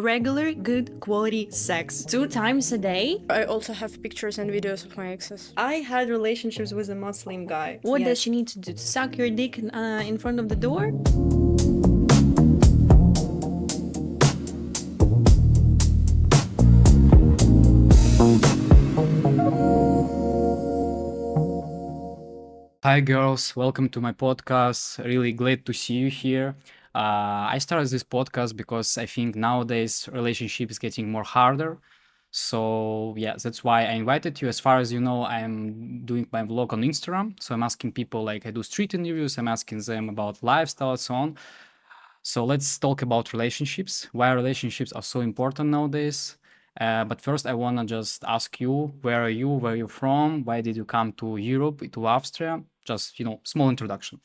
regular, good quality sex 2 times a day. I also have pictures and videos of my exes. I had relationships with a Muslim guy. What does she need to do? To suck your dick in front of the door? Hi, girls. Welcome to my podcast. Really glad to see you here. I started this podcast because I think nowadays relationship is getting more harder. So yeah, that's why I invited you. As far as you know, I'm doing my vlog on Instagram. So I'm asking people like I do street interviews. I'm asking them about lifestyle and so on. So let's talk about relationships. Why relationships are so important nowadays. But first, I wanna just ask you, where are you? Where are you from? Why did you come to Europe, to Austria? Just small introduction.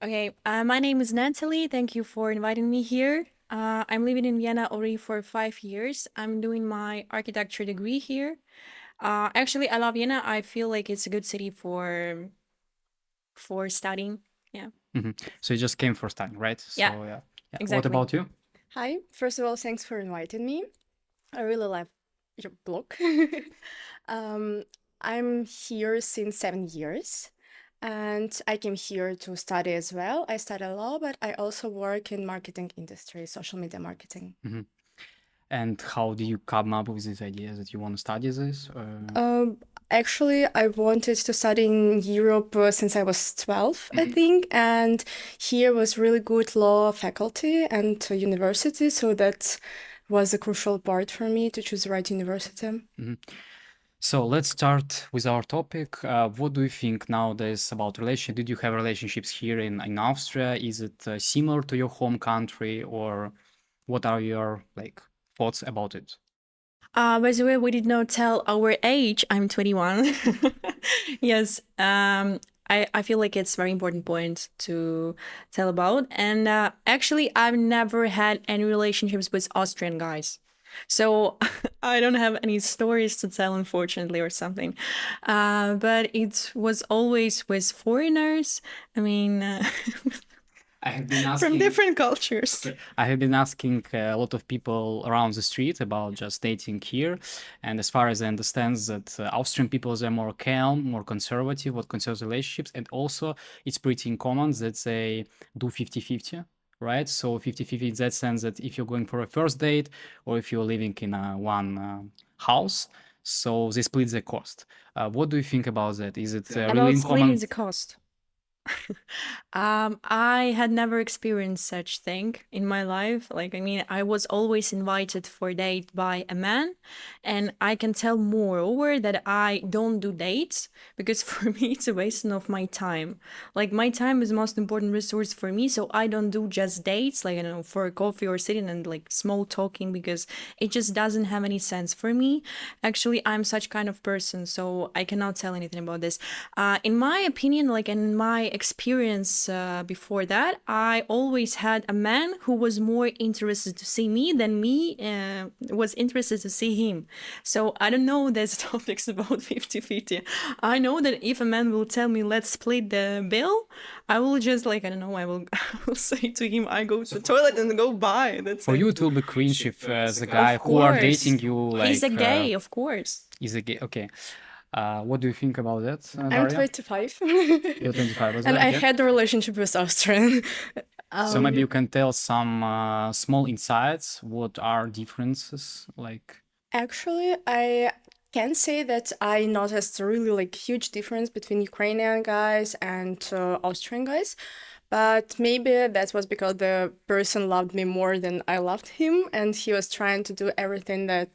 Okay, my name is Natalie. Thank you for inviting me here. I'm living in Vienna already for 5 years. I'm doing my architecture degree here. Actually, I love Vienna. I feel like it's a good city for studying. Yeah. So you just came for studying, right? So Yeah, yeah. What exactly. about you? Hi, first of all, thanks for inviting me. I really love your blog. I'm here since 7 years and I came here to study as well. I study law, but I also work in marketing industry, social media marketing. And how did you come up with this idea that you want to study this? Actually, I wanted to study in Europe since I was 12, I think, and here was really good law faculty and university, so that was a crucial part for me to choose the right university. So let's start with our topic. What do you think nowadays about relation? Did you have relationships here in Austria? Is it similar to your home country, or what are your thoughts about it? By the way, we did not tell our age. I'm 21. Yes. I feel like it's a very important point to tell about. And actually, I've never had any relationships with Austrian guys. So I don't have any stories to tell, unfortunately, or something. But it was always with foreigners. I mean, I have been from different cultures. I have been asking a lot of people around the street about just dating here, and as far as I understand, that Austrian people are more calm, more conservative, what concerns relationships, and also it's pretty common that they do 50-50, right? So 50-50 in that sense that if you're going for a first date or if you're living in one house, so they split the cost. What do you think about that? Is it really About common? splitting the cost. I had never experienced such thing in my life. Like, I mean, I was always invited for a date by a man, and I can tell moreover that I don't do dates because for me it's a waste of my time. Like, my time is the most important resource for me, so I don't do just dates, like, I don't know, for a coffee or sitting and like small talking because it just doesn't have any sense for me. Actually, I'm such kind of person, so I cannot tell anything about this. In my opinion, like in my experience before that, I always had a man who was more interested to see me than me was interested to see him. So I don't know there's topics about 50-50. I know that if a man will tell me let's split the bill, I will just like, I don't know, I will say to him, I go to the toilet and go by. That's For it. you, it will be cringe if the guy Of who are course. dating you like He's a gay, of course. is a gay. Okay. What do you think about that, I'm Daria? 25. You're 25 as well. And I okay. had a relationship with Austrian. So maybe you can tell some small insights. What are differences like? Actually, I can say that I noticed a really like huge difference between Ukrainian guys and Austrian guys. But maybe that was because the person loved me more than I loved him, and he was trying to do everything that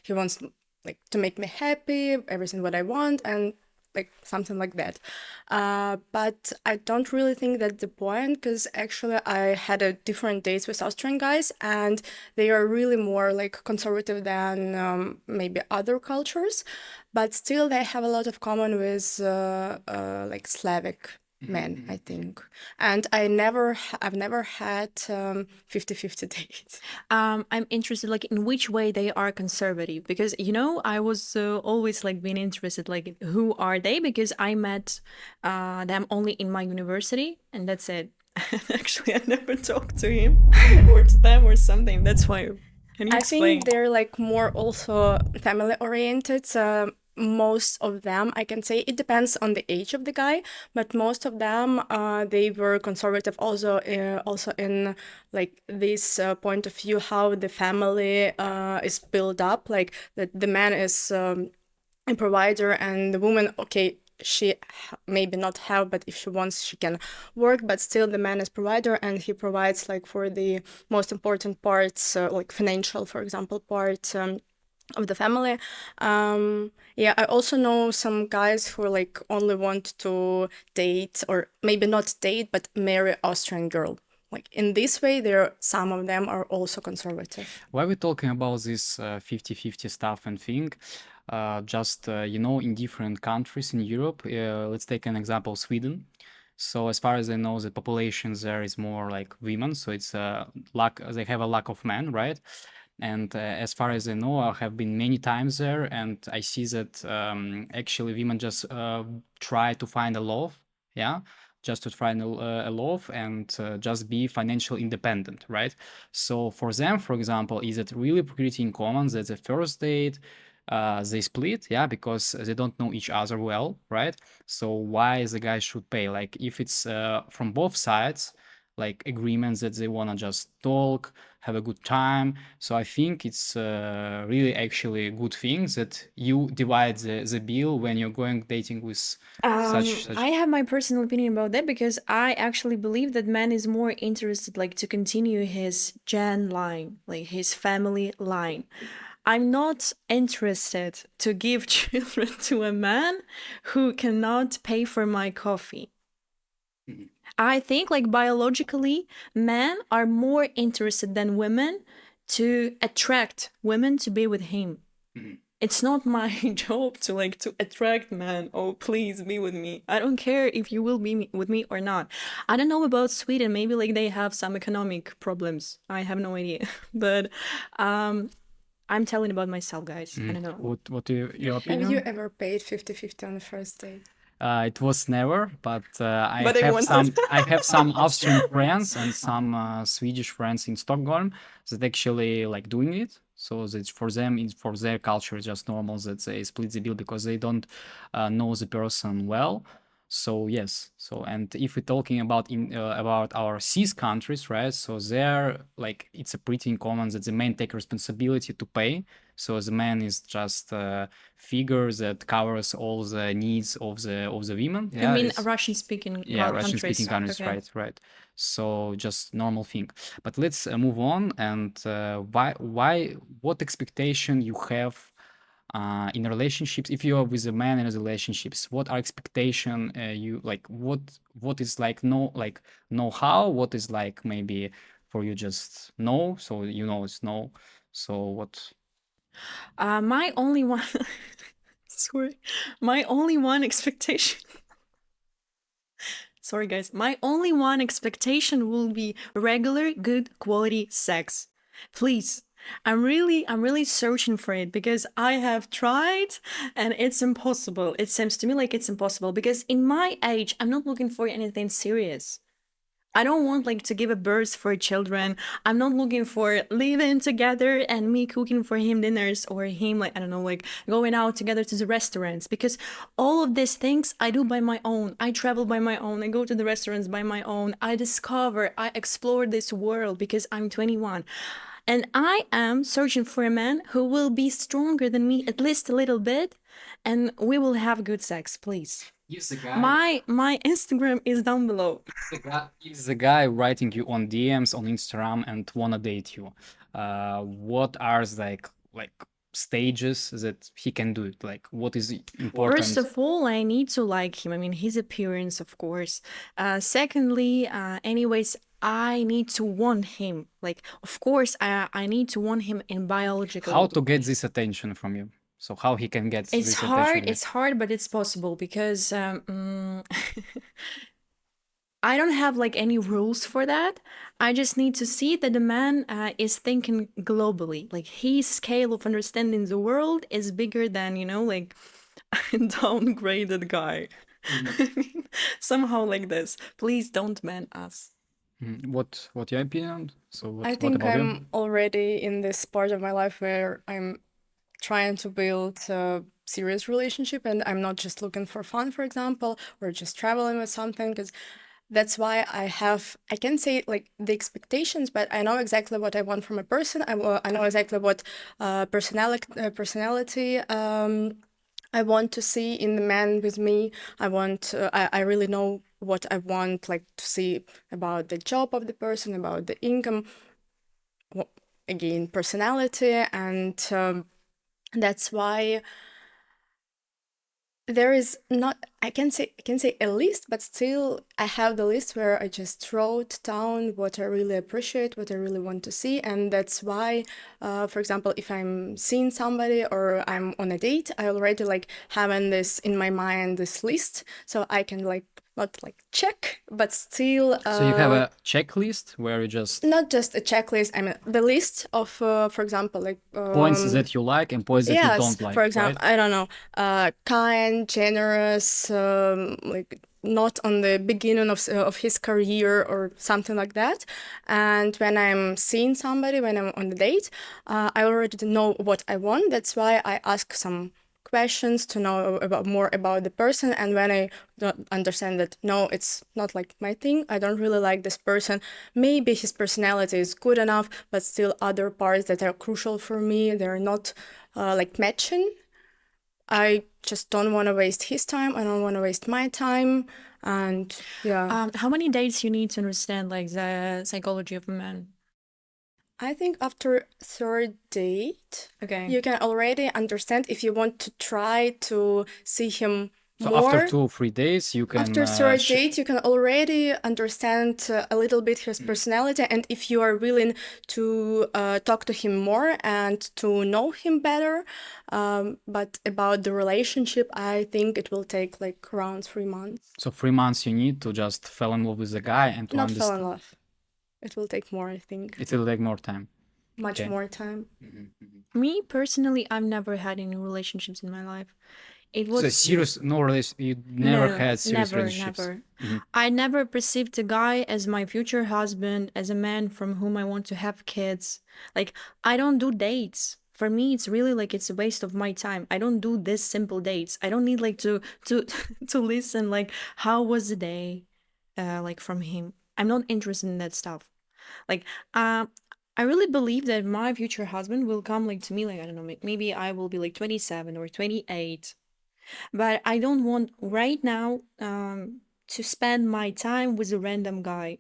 he wants, like to make me happy, everything what I want, and like something like that. But I don't really think that's the point, because actually I had a different dates with Austrian guys, and they are really more like conservative than maybe other cultures, but still they have a lot of common with like Slavic men, I think. And I've never had 50-50 dates. I'm interested like in which way they are conservative, because I was always like being interested like who are they, because I met them only in my university and that's it. Actually, I never talked to him or to them or something. That's why. Can you I explain? think they're like more also family oriented. Most of them, I can say, it depends on the age of the guy, but most of them, they were conservative also in like this point of view how the family is built up, like that the man is a provider and the woman, okay, maybe not have, but if she wants she can work, but still the man is provider and he provides like for the most important parts, like financial, for example, part of the family. Yeah, I also know some guys who like only want to date, or maybe not date but marry Austrian girl. Like in this way, there some of them are also conservative. Why we're talking about this 50-50 stuff and thing? Just in different countries in Europe. Let's take an example, Sweden. So as far as I know, the population there is more like women. So it's lack. They have a lack of men, right? And as far as I know, I have been many times there, and I see that actually women just try to find a love, yeah, just to find a love and just be financial independent, right? So for them, for example, is it really pretty common that the first date they split, yeah, because they don't know each other well, right? So why the guy should pay? Like if it's from both sides, like agreements that they wanna just talk, have a good time. So I think it's really actually a good thing that you divide the bill when you're going dating with such. I have my personal opinion about that because I actually believe that man is more interested like to continue his gen line, like his family line. I'm not interested to give children to a man who cannot pay for my coffee. I think like biologically, men are more interested than women to attract women to be with him. It's not my job to like to attract men. Oh, please be with me. I don't care if you will be with me or not. I don't know about Sweden. Maybe like they have some economic problems. I have no idea. But I'm telling about myself, guys. I don't know. What your Have you opinion? ever paid 50-50 on the first date? It was never, but But I wanted. I have some Austrian friends and some Swedish friends in Stockholm that actually like doing it. So that for them, for their culture, it's just normal that they split the bill because they don't know the person well. So yes, so and if we're talking about our CIS countries, right? So there, like it's a pretty common that the men take responsibility to pay. So the man is just a figure that covers all the needs of the women. I Yeah, mean, it's Russian speaking Russian speaking countries. countries, Okay. right. So just normal thing. But let's move on. And what expectation you have in relationships? If you are with a man in relationships, what are expectation you like? What is like know how? What is like maybe for you just no? So it's no. So what? My only one. Sorry. My only one expectation. Sorry, guys. My only one expectation will be regular, good quality sex. Please. I'm really searching for it because I have tried and it's impossible. It seems to me like it's impossible because in my age, I'm not looking for anything serious. I don't want like to give a birth for children. I'm not looking for living together and me cooking for him dinners or him like I don't know like going out together to the restaurants because all of these things I do by my own. I travel by my own. I go to the restaurants by my own. I discover, I explore this world because I'm 21. And I am searching for a man who will be stronger than me at least a little bit and we will have good sex, please. If the guy, My Instagram is down below. if the guy writing you on DMs on Instagram and wanna date you, what are like stages that he can do it? Like, what is important? First of all, I need to like him. I mean, his appearance, of course. Secondly, anyways, I need to want him. Like, of course, I need to want him in biological. How to get this attention from you? So how he can get It's this hard. attention? It's hard, but it's possible because I don't have like any rules for that. I just need to see that the man is thinking globally. Like his scale of understanding the world is bigger than like a downgraded guy. I mean, somehow like this. Please don't ban us. What your opinion? So I what think about you? I'm already in this part of my life where I'm trying to build a serious relationship and I'm not just looking for fun, for example, or just traveling with something. Because that's why I can say like the expectations, but I know exactly what I want from a person. I know exactly what personality I want to see in the man with me. I really know what I want, like to see about the job of the person, about the income, wh- again, personality, and that's why there is not I can say a list, but still I have the list where I just wrote down what I really appreciate, what I really want to see. And that's why for example, if I'm seeing somebody or I'm on a date, I already like having this in my mind, this list, so I can like not like check, but still So you have a checklist where you just not just a checklist, I mean the list of for example, like points that you like and points that you yes, don't like, for example, right? I don't know, kind, generous, like not on the beginning of his career or something like that. And when I'm seeing somebody, when I'm on the date, I already know what I want. That's why I ask some questions to know about more about the person. And when I don't understand that no, it's not like my thing, I don't really like this person, maybe his personality is good enough, but still other parts that are crucial for me, they're not like matching. I just don't want to waste his time, I don't want to waste my time. And yeah, How many dates you need to understand like the psychology of a man? I think after third date, Okay. you can already understand if you want to try to see him So after more. 2 or 3 days, you can After third date, you can already understand a little bit his personality, and if you are willing to talk to him more and to know him better. But about the relationship, I think it will take like around 3 months. so 3 months you need to just fall in love with the guy and to Not fall in understand. love. It will take more, I think. It will take more time. Much Okay. more time. Me personally, I've never had any relationships in my life. It So was serious, no relation. You never no, had serious never, relationships. never. Mhm. I never perceived a guy as my future husband, as a man from whom I want to have kids. Like, I don't do dates. For me, it's really like it's a waste of my time. I don't do this simple dates. I don't need like to to listen like how was the day, like from him. I'm not interested in that stuff. Like, I really believe that my future husband will come like to me like I don't know, maybe I will be like 27 or 28, but I don't want right now to spend my time with a random guy.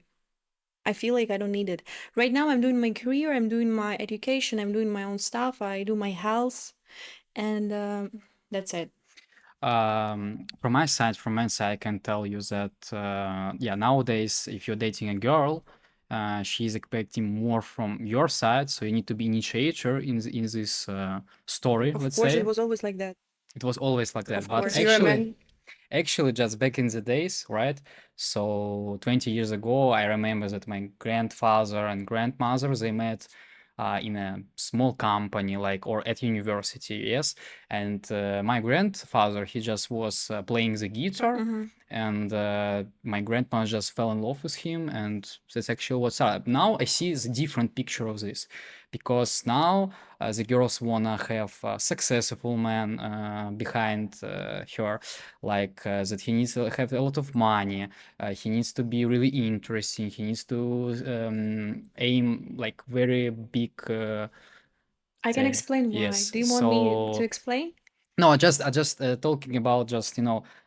I feel like I don't need it. Right now, I'm doing my career, I'm doing my education, I'm doing my own stuff, I do my health, and that's it. From my side, from my side, I can tell you that yeah, nowadays, if you're dating a girl, she's expecting more from your side, so you need to be initiator in this story. Of Let's course, it say was always like that. it was always like that, Of but Because course. you're a actually, man. actually, just back in the days, right? So 20 years ago, I remember that my grandfather and grandmother, they met in a small company, like, or at university, yes. And my grandfather, he just was playing the guitar, Mm-hmm. and my grandma just fell in love with him, and that's actually what's up. Now I see the different picture of this, because now the girls wanna have a successful man behind her, like that he needs to have a lot of money, he needs to be really interesting, he needs to aim like very big I can thing. explain why. Yes, Do you want me to so explain? no, I just talking about just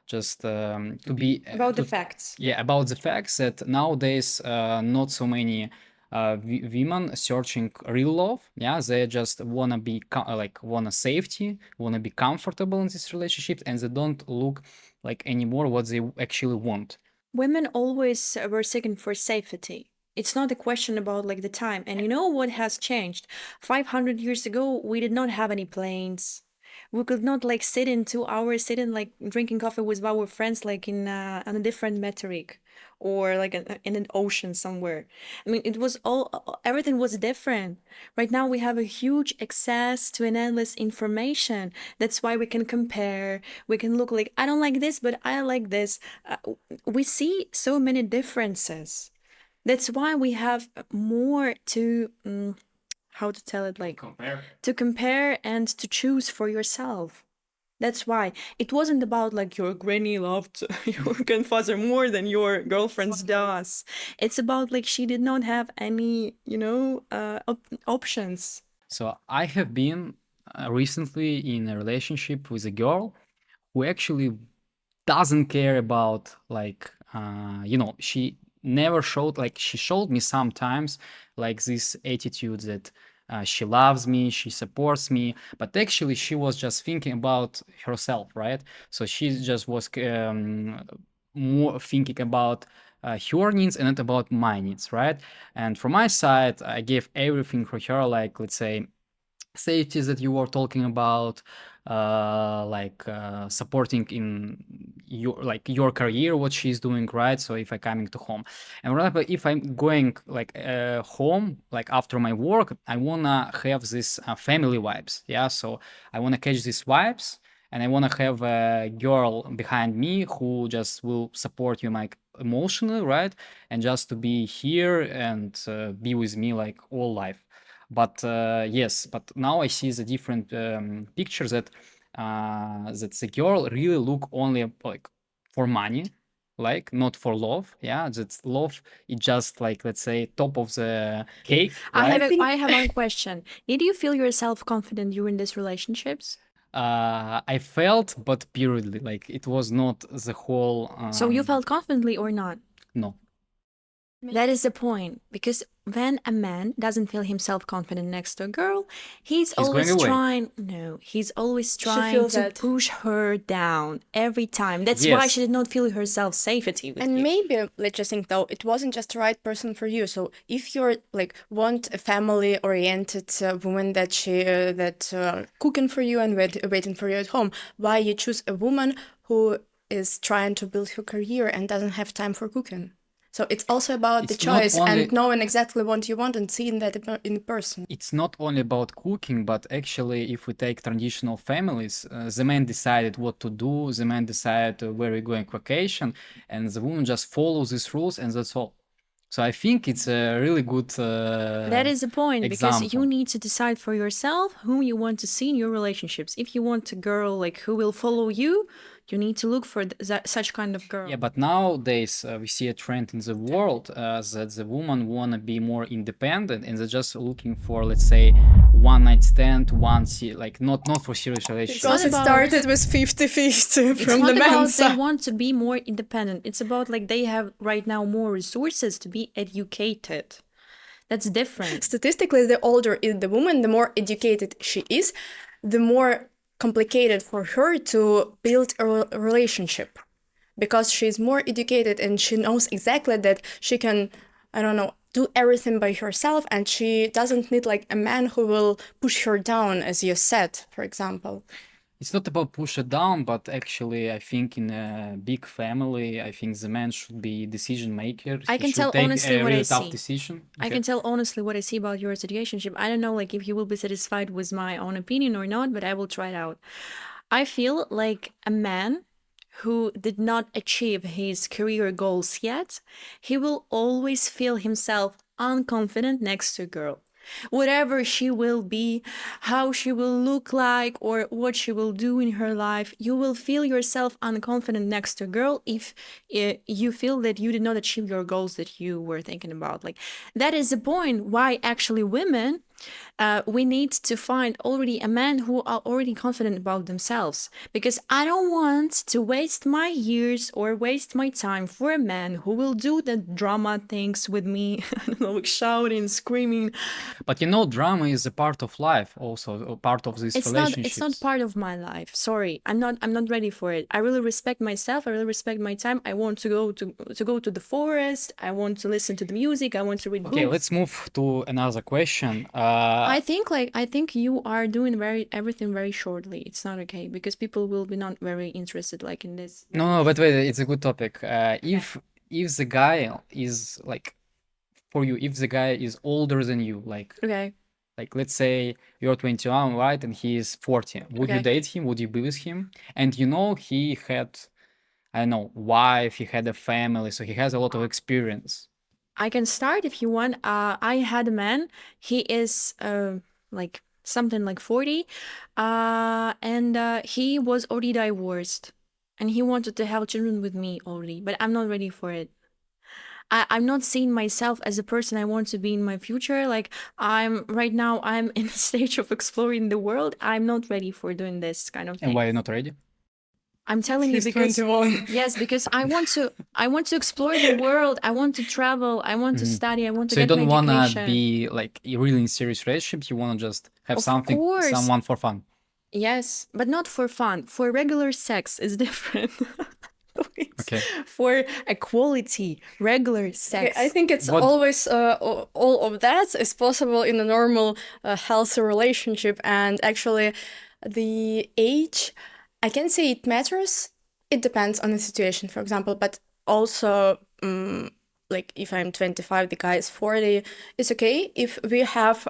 just to be About the to facts. yeah, about the facts that nowadays not so many women searching real love. Yeah, they just wanna be like wanna safety, wanna be comfortable in this relationship, and they don't look like anymore what they actually want. Women always were seeking for safety. It's not a question about like the time. And you know what has changed? 500 years ago, we did not have any planes. We could not like sit in 2 hours, sit in like drinking coffee with our friends, like in on a different metric or like in an ocean somewhere. I mean, it was all, everything was different. Right now, we have a huge access to an endless information. That's why we can compare. We can look like, I don't like this, but I like this. We see so many differences. That's why we have more to how to tell it, like Compare. to compare and to choose for yourself. That's why it wasn't about like your granny loved your grandfather more than your girlfriend's does. It's about like she did not have any, options. So I have been recently in a relationship with a girl who actually doesn't care about like she never showed, like she showed me sometimes like this attitude that she loves me, she supports me, but actually she was just thinking about herself, right? So she just was more thinking about her needs and not about my needs, right? And from my side, I gave everything for her, like let's say safeties that you were talking about, supporting in your career, what she's doing, right? So if I coming to home, and whatever, if I'm going like home, like after my work, I wanna have this family vibes, yeah. So I wanna catch these vibes, and I wanna have a girl behind me who just will support you like emotionally, right? And just to be here and be with me like all life. But yes, but now I see the different pictures that the girl really look only like for money, like not for love. Yeah, that love is just like, let's say, top of the cake, right? I have one question. Did you feel yourself confident during these relationships? I felt, but periodically, like it was not the whole. So you felt confidently or not? No. That is the point, because when a man doesn't feel himself confident next to a girl, He's going away. he's always She trying feels to that. push her down every time. That's why Yes. she did not feel herself safety with And you. maybe let's just think though, it wasn't just the right person for you. So if you're like want a family-oriented woman that cooking for you and waiting for you at home, why you choose a woman who is trying to build her career and doesn't have time for cooking? So it's also about the It's not choice only and knowing exactly what you want and seeing that in person. it's not only about cooking, but actually, if we take traditional families, the man decided what to do, the man decided where we're going vacation, and the woman just follows these rules, and that's all. So I think it's a really good That is the point, because you example. need to decide for yourself whom you want to see in your relationships. If you want a girl like who will follow you, you need to look for such kind of girl. Yeah, but nowadays we see a trend in the world that the woman wanna be more independent, and they're just looking for, let's say, one night stand, like not for serious relationship. Because it about- started with 50-50 It's from not the about men's they side. want to be more independent. It's about like they have right now more resources to be educated. That's different. Statistically, the older is the woman, the more educated she is, the more complicated for her to build a relationship, because she's more educated and she knows exactly that she can, I don't know, do everything by herself, and she doesn't need like a man who will push her down, as you said, for example. It's not about push it down, but actually, I think in a big family, I think the man should be decision maker. I He can should tell take honestly a what really I tough see. decision. I Okay. can tell honestly what I see about your situationship. I don't know like if you will be satisfied with my own opinion or not, but I will try it out. I feel like a man who did not achieve his career goals yet, he will always feel himself unconfident next to a girl. Whatever she will be, how she will look like, or what she will do in her life, you will feel yourself unconfident next to a girl if you feel that you did not achieve your goals that you were thinking about. Like, that is the point why actually women we need to find already a man who are already confident about themselves, because I don't want to waste my years or waste my time for a man who will do the drama things with me. I don't know, like shouting, screaming. But drama is a part of life, also a part of these relationships. It's not part of my life. Sorry, I'm not ready for it. I really respect myself. I really respect my time. I want to go to the forest. I want to listen to the music. I want to read Okay, books. let's move to another question. I think you are doing everything very shortly. It's not okay, because people will be not very interested like in this. No, but wait, it's a good topic. If the guy is like, for you, if the guy is older than you, Okay. like let's say you're 21, right, and he is 40, would you Okay. date him? Would you be with him? And he had, I don't know, wife, he had a family, so he has a lot of experience. I can start if you want. I had a man. He is like something like 40, and he was already divorced, and he wanted to have children with me already, but I'm not ready for it. I'm not seeing myself as a person I want to be in my future. Like I'm right now, I'm in the stage of exploring the world. I'm not ready for doing this kind of And why thing. you're not ready? I'm telling you He's because 21. yes, because I want to explore the world. I want to travel. I want to study. I want to So you get my don't wanna education. be like really in serious relationship. You wanna just have Of something, course. someone for fun. Yes, but not for fun. For regular sex is different. Please. Okay. For equality, regular sex. I think it's What- always all of that is possible in a normal, healthy relationship. And actually, the age, I can say it matters. It depends on the situation, for example, but also, like if I'm 25, the guy is 40, it's okay if we have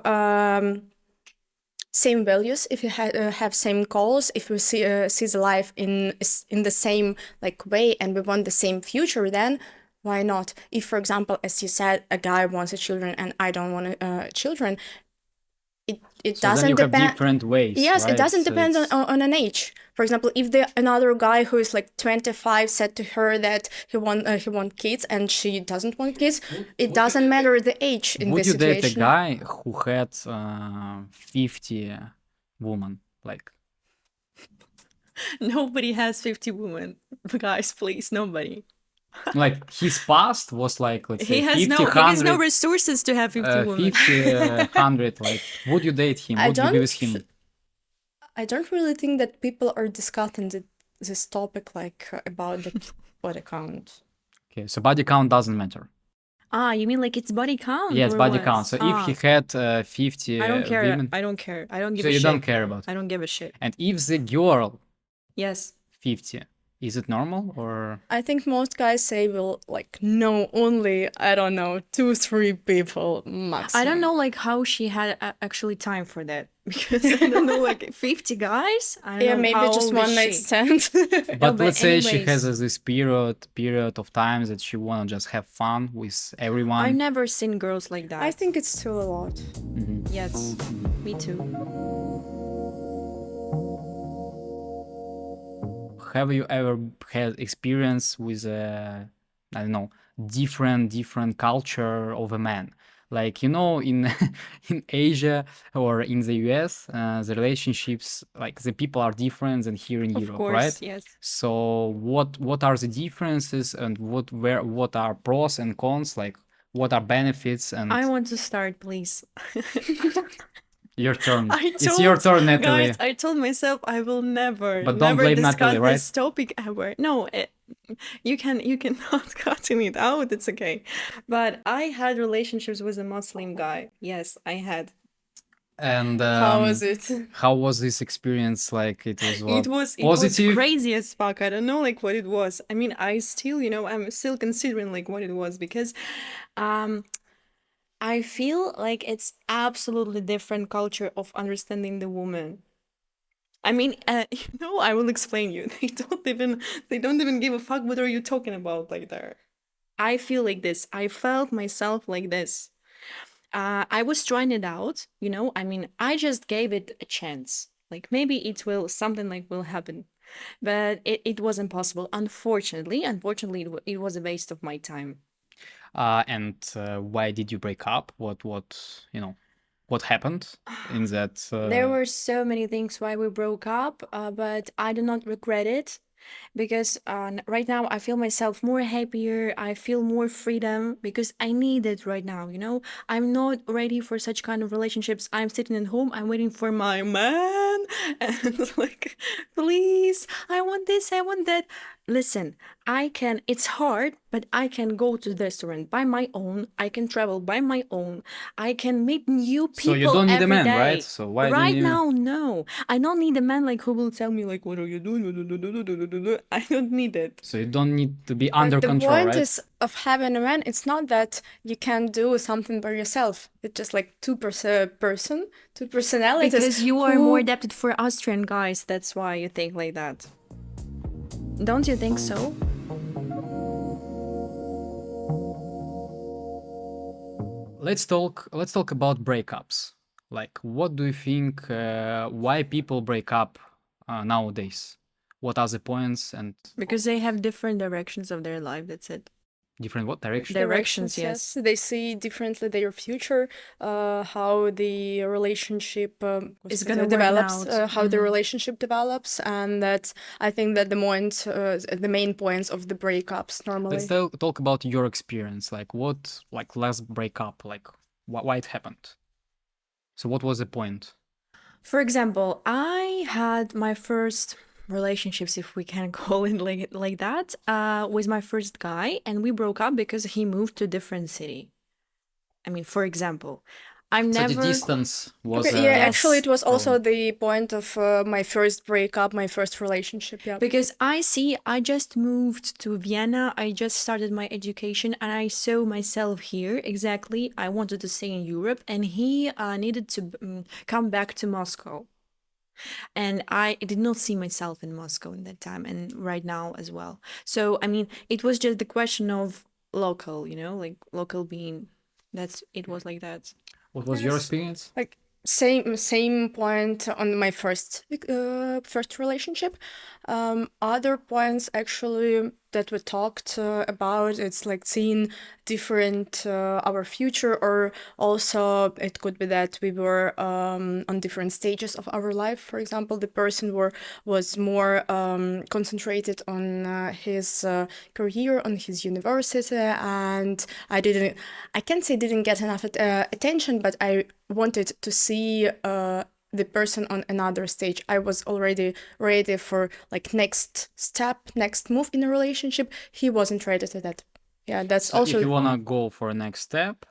same values, if you have same goals, if we see the life in the same like way, and we want the same future, then why not? If, for example, as you said, a guy wants a children and I don't want children, it So then doesn't you have depend. different ways, Yes, right? it doesn't So depend it's- on an age. For example, if another guy who is like 25 said to her that he want kids and she doesn't want kids, it doesn't matter the age in Would this you date a situation. guy who had 50 women? Like, Nobody has 50 women. Guys, please, nobody. like his past was like, let's say, He has 50, no he has no 100, resources to have 50 women. 50, 100. Like, would you date him? I Would you be with don't. him? I don't really think that people are discussing this topic like about the body count. Okay, so body count doesn't matter. Ah, you mean like it's body count? Yes, or body what? count. So if Ah, he had 50 I don't care. women, I don't care. I don't give so a you shit. don't care about I it. don't give a shit. And if the girl Yes. 50, is it normal or? I think most guys say will like no only I don't know 2-3 people maximum. I don't know like how she had actually time for that because I don't know like 50 guys. I don't Yeah, know maybe how just old one is night she. stand. But but let's say she has anyways. this period of time that she wanna just have fun with everyone. I've never seen girls like that. I think it's still a lot. Yes, me too. Have you ever had experience with a, I don't know, different culture of a man? Like, you know, in in Asia or in the US, the relationships, like the people are different than here in Of Europe, course, right? yes. So what are the differences and what are pros and cons? Like what are benefits and I want to start, please. your turn. I It's your told turn, Natalie. guys, I told myself I will never, But don't never blame discuss Natalie, right? this topic ever. No, you cannot cutting it out. It's okay. But I had relationships with a Muslim guy. Yes, I had. And How was it? how was this experience? Like it was what, It was positive? crazy as fuck. I don't know like what it was. I mean, I still, I'm still considering like what it was because I feel like it's absolutely different culture of understanding the woman. I mean, I will explain you. They don't even give a fuck what are you talking about like there. I feel like this. I felt myself like this. I was trying it out, I mean, I just gave it a chance. Like maybe something like will happen. But it wasn't possible. Unfortunately, it was a waste of my time. And why did you break up? What happened in that? There were so many things why we broke up, but I do not regret it because right now I feel myself more happier. I feel more freedom because I need it right now. I'm not ready for such kind of relationships. I'm sitting at home. I'm waiting for my man, and like, please, I want this. I want that. Listen, it's hard, but I can go to the restaurant by my own. I can travel by my own. I can meet new people So you don't need a every man, day. right? So why don't Right you? now, no. I don't need a man like who will tell me like, what are you doing? I don't need it. So you don't need to be under The control, point right? is of having a man. It's not that you can do something by yourself. It's just like two personalities. Because you are more who- adapted for Austrian guys. That's why you think like that. Don't you think so? let's talk about breakups. Like, what do you think? Why people break up nowadays? What are the points and Because they have different directions of their life. That's it. different what direction? Directions, yes. They see differently their future, how the relationship It's gonna work develops, out. how the relationship develops, and that's I think that the main points of the breakups normally. Let's talk about your experience. Like, what, like, last breakup, like, why it happened? So, what was the point? For example, I had my first relationships, if we can call it like that, with my first guy, and we broke up because he moved to a different city. I mean, for example, I'm So the never. distance was Okay, yeah, actually, Yes. it was also problem. the point of my first breakup, my first relationship. Yeah. Because I just moved to Vienna, I just started my education, and I saw myself here exactly. I wanted to stay in Europe, and he needed to come back to Moscow. And I did not see myself in Moscow in that time, and right now as well. So, I mean, it was just the question of local, like local being. That's it was like that. What was your Yes. experience? Like same point on my first relationship. Other points actually that we talked about, it's like seeing different our future, or also it could be that we were on different stages of our life. For example, the person was more concentrated on his career, on his university, and I can't say didn't get enough attention, but I wanted to see the person on another stage. I was already ready for like next step, next move in a relationship. He wasn't ready to that. Yeah, that's So if you also wanna go for a next step,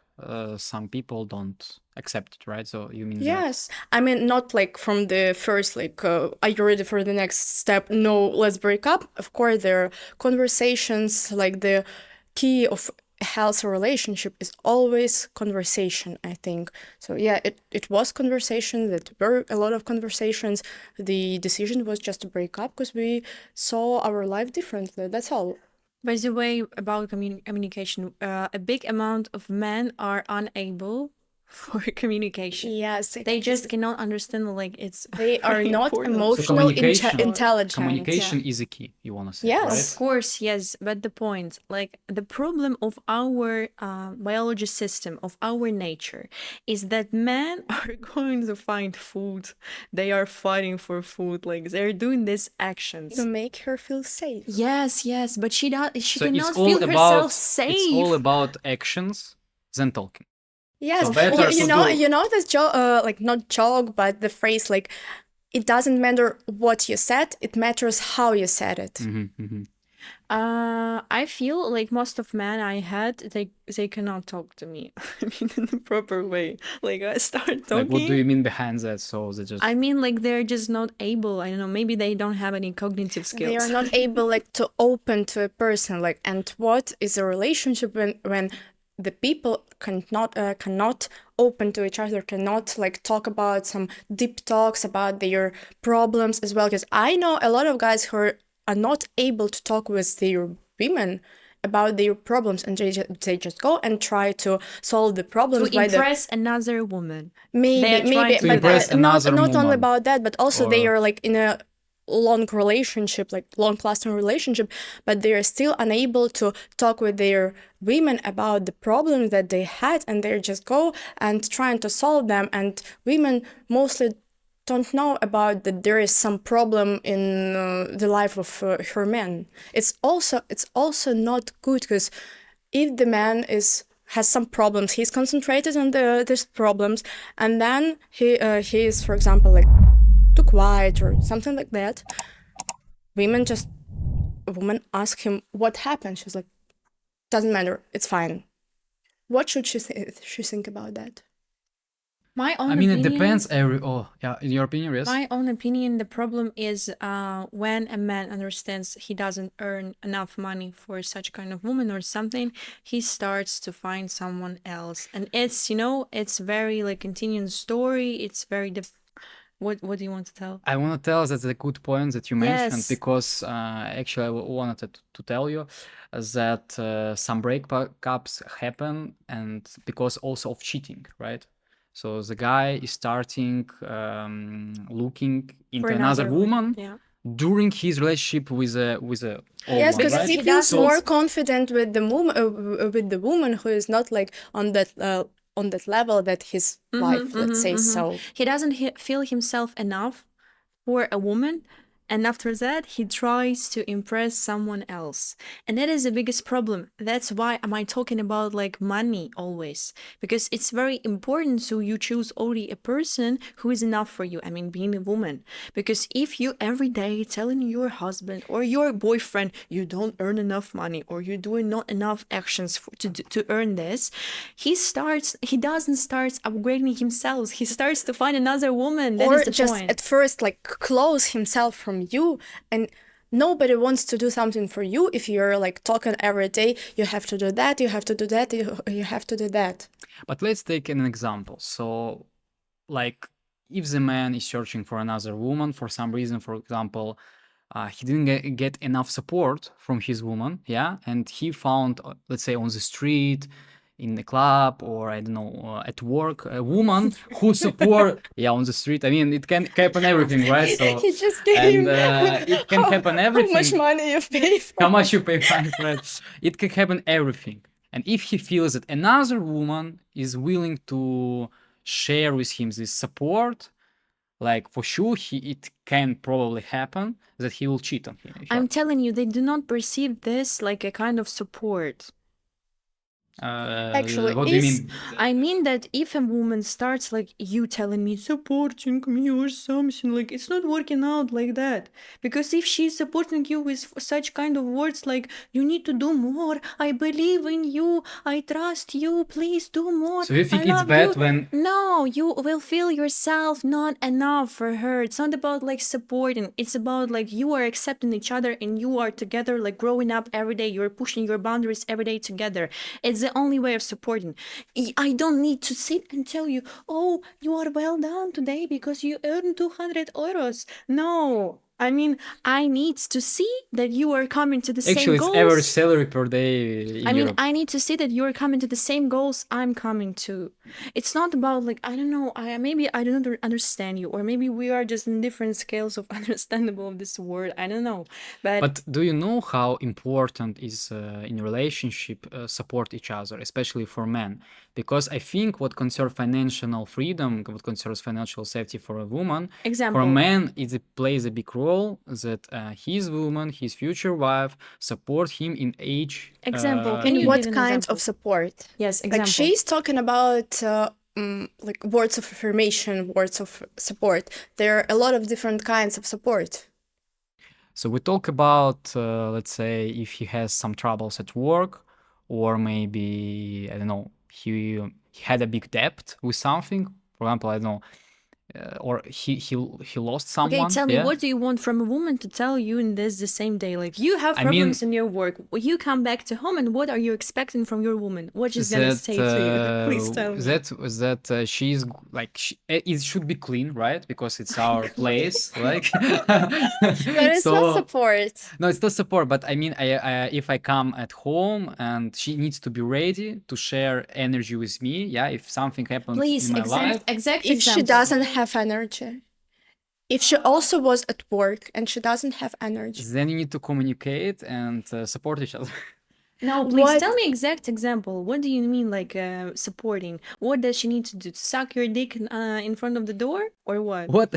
some people don't accept it, right? So you mean that yes. I mean, not like from the first, like, are you ready for the next step? No, let's break up. Of course, there are conversations, like the key of a healthy relationship is always conversation, I think. So yeah, it was conversation, that were a lot of conversations. The decision was just to break up because we saw our life differently. That's all. By the way, about communication, a big amount of men are unable for communication. Yes, They just cannot understand, like, it's they are very not important. so emotional communication intelligent. communication is a key, you wanna say, Yes. Of right? course, yes, but the point, like, the problem of our biology system, of our nature, is that men are going to find food. They are fighting for food. Like, they're doing these actions. To make her feel safe. Yes, yes, but she So cannot feel herself safe. it's all about actions than talking. Yes, So better to do. you know this joke, like not joke, but the phrase like, it doesn't matter what you said, it matters how you said it. I feel like most of men I had, they cannot talk to me. I mean, in the proper way. Like, I start talking. Like, what do you mean behind that? So they just I mean, like, they're just not able. I don't know. Maybe they don't have any cognitive skills. They are not able like to open to a person, like, and what is a relationship when the people cannot open to each other, cannot like talk about some deep talks about their problems as well, because I know a lot of guys who are not able to talk with their women about their problems, and they just go and try to solve the problems To by impress another woman. maybe They are trying to but impress not another only woman, about that, but also they or- are like in a long relationship, like long lasting relationship, but they are still unable to talk with their women about the problems that they had, and they just go and trying to solve them, and women mostly don't know about that there is some problem in the life of her man. It's also not good, because if the man has some problems, he's concentrated on these problems, and then he is, for example, like too quiet or something like that. A woman ask him what happened. She's like, doesn't matter, it's fine. What should she think about that? My own I mean, it opinion, depends. In your opinion, yes. My own opinion, the problem is when a man understands he doesn't earn enough money for such kind of woman or something, he starts to find someone else. And it's, it's very like continuing story. It's very What do you want to tell? I want to tell that's a good point that you mentioned, Yes. because actually I wanted to tell you that some breakups happen and because also of cheating, right? So the guy is starting looking For into another another one. woman Yeah. during his relationship with a old Yes, one, because Because right? he he feels doesn't. more confident with the woman who is not like on that level that his wife, let's say so. He doesn't feel himself enough for a woman, and after that he tries to impress someone else, and that is the biggest problem. That's why am I talking about like money always, because it's very important, so you choose only a person who is enough for you. I mean, being a woman, because if you every day telling your husband or your boyfriend you don't earn enough money or you're doing not enough actions to earn this, he doesn't start upgrading himself, he starts to find another woman. That Or is the just point. at first like close himself from you, and nobody wants to do something for you if you're like talking every day, you have to do that, you have to do that, you have to do that. But let's take an example. So, like, if the man is searching for another woman for some reason, for example, he didn't get enough support from his woman, yeah, and he found, let's say, on the street, in the club, or I don't know, at work, a woman who support, yeah, on the street. I mean, it can happen everything, right? So, He just and came. it can happen How much everything. money you pay for? How much you pay fine for it? It can happen everything. And if he feels that another woman is willing to share with him this support, like for sure, it can probably happen that he will cheat on her. I'm telling you, they do not perceive this like a kind of support. Actually, What do you is mean? I mean that if a woman starts like you telling me supporting me or something, like it's not working out like that. Because if she's supporting you with such kind of words like you need to do more, I believe in you, I trust you, please do more, So you think I it's love bad you. when No, you will feel yourself not enough for her. It's not about like supporting. It's about like you are accepting each other and you are together, like growing up every day. You're pushing your boundaries every day together. It's the only way of supporting. I don't need to sit and tell you, oh, you are well done today because you earned 200 euros. No. I mean, I need to see that you are coming to the same actually it's average goals. salary per day in I mean, Europe? I need to see that you're coming to the same goals I'm coming to. It's not about like I don't know. Maybe I don't understand you, or maybe we are just in different scales of understandable of this word. I don't know, but But do you know how important is in relationship support each other, especially for men? Because I think what concerns financial freedom, what concerns financial safety for a woman, for a example, man, it plays a big role that his woman, his future wife, support him in age. example. Can in you give what an kind example? of support? Yes, Like example. she's talking about like words of affirmation, words of support. There are a lot of different kinds of support. So we talk about, let's say, if he has some troubles at work, or maybe I don't know, he had a big debt with something. For example, I don't know, or he lost Okay, someone. tell me, Yeah, what do you want from a woman to tell you in this the same day? Like you have I mean problems in your work, you come back to home, and what are you expecting from your woman? What she's gonna that say to you? Please tell me. that she's like it should be clean, right? Because it's our place, like. But it's not So support. no, it's not support, but I mean, if I come at home and she needs to be ready to share energy with me, yeah, if something happened Please, in my life, exact If she example. doesn't have energy, if she also was at work and she doesn't have energy, then you need to communicate and support each other. No, please what tell me exact example. What do you mean, like supporting? What does she need to do? Suck your dick in front of the door, or what? What?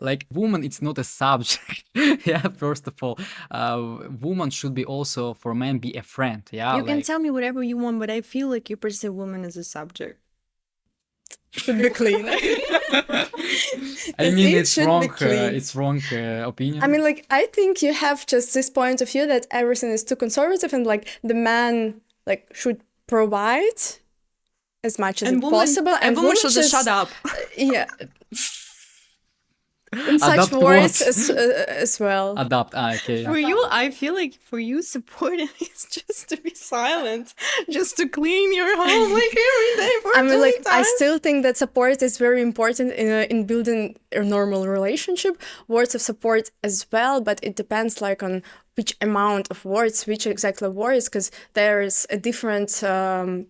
Like, woman, it's not a subject. Yeah, first of all, woman should be also for men be a friend. Yeah, You can like tell me whatever you want, but I feel like you perceive woman as a subject. should be clean. I Yes, mean, it it's should be wrong. clean. It's wrong opinion. I mean, like, I think you have just this point of view that everything is too conservative and like the man like should provide as much as possible, and woman should just shut up. Yeah. in such Adapt words words. as well. Adapt. Okay. For you, I feel like for you, support is just to be silent, just to clean your home like every day for I mean, 20 like, I times. still think that support is very important in building a normal relationship. Words of support as well, but it depends, like, on which amount of words, which exactly words, because there is a difference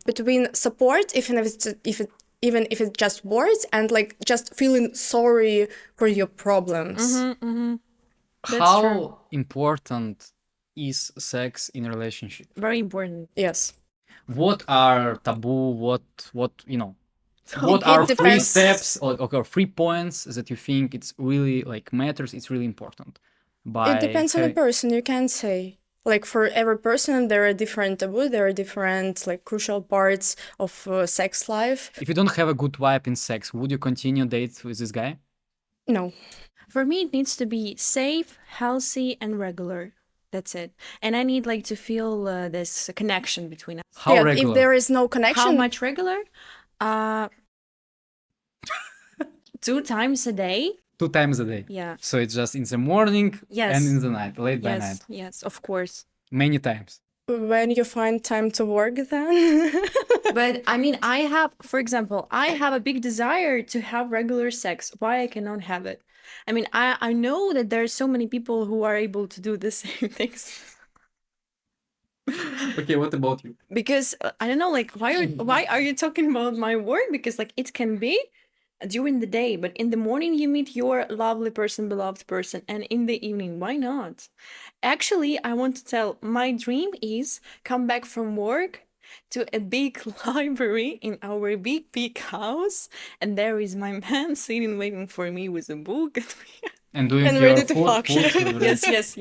between support, even if it's just words, and like just feeling sorry for your problems. That's true. How important is sex in a relationship? Very important. Yes, What are taboo? What what are it three depends. steps or 3 points that you think it's really like matters? It's really important. It By depends on the having, person. You can't say. Like, for every person, there are different taboo. There are different, like, crucial parts of sex life. if you don't have a good vibe in sex, would you continue date with this guy? No. For me, it needs to be safe, healthy, and regular. That's it. And I need like to feel this connection between us. How Yeah, if regular? there is no How connection, much regular? Uh, 2 times a day. 2 times a day. Yeah. So it's just in the morning Yes. and in the night, late by Yes. night, Yes. Of course. many times. when you find time to work, then. But I mean, I have, for example, I have a big desire to have regular sex. Why I cannot have it? I mean, I know that there are so many people who are able to do the same things. Okay, what about you? Because I don't know, like, why are you talking about my work? Because like it can be during the day, but in the morning you meet your lovely person, beloved person, and in the evening, why not? Actually, I want to tell my dream is come back from work to a big library in our big house, and there is my man sitting waiting for me with a book. And doing And your ready to fuck you.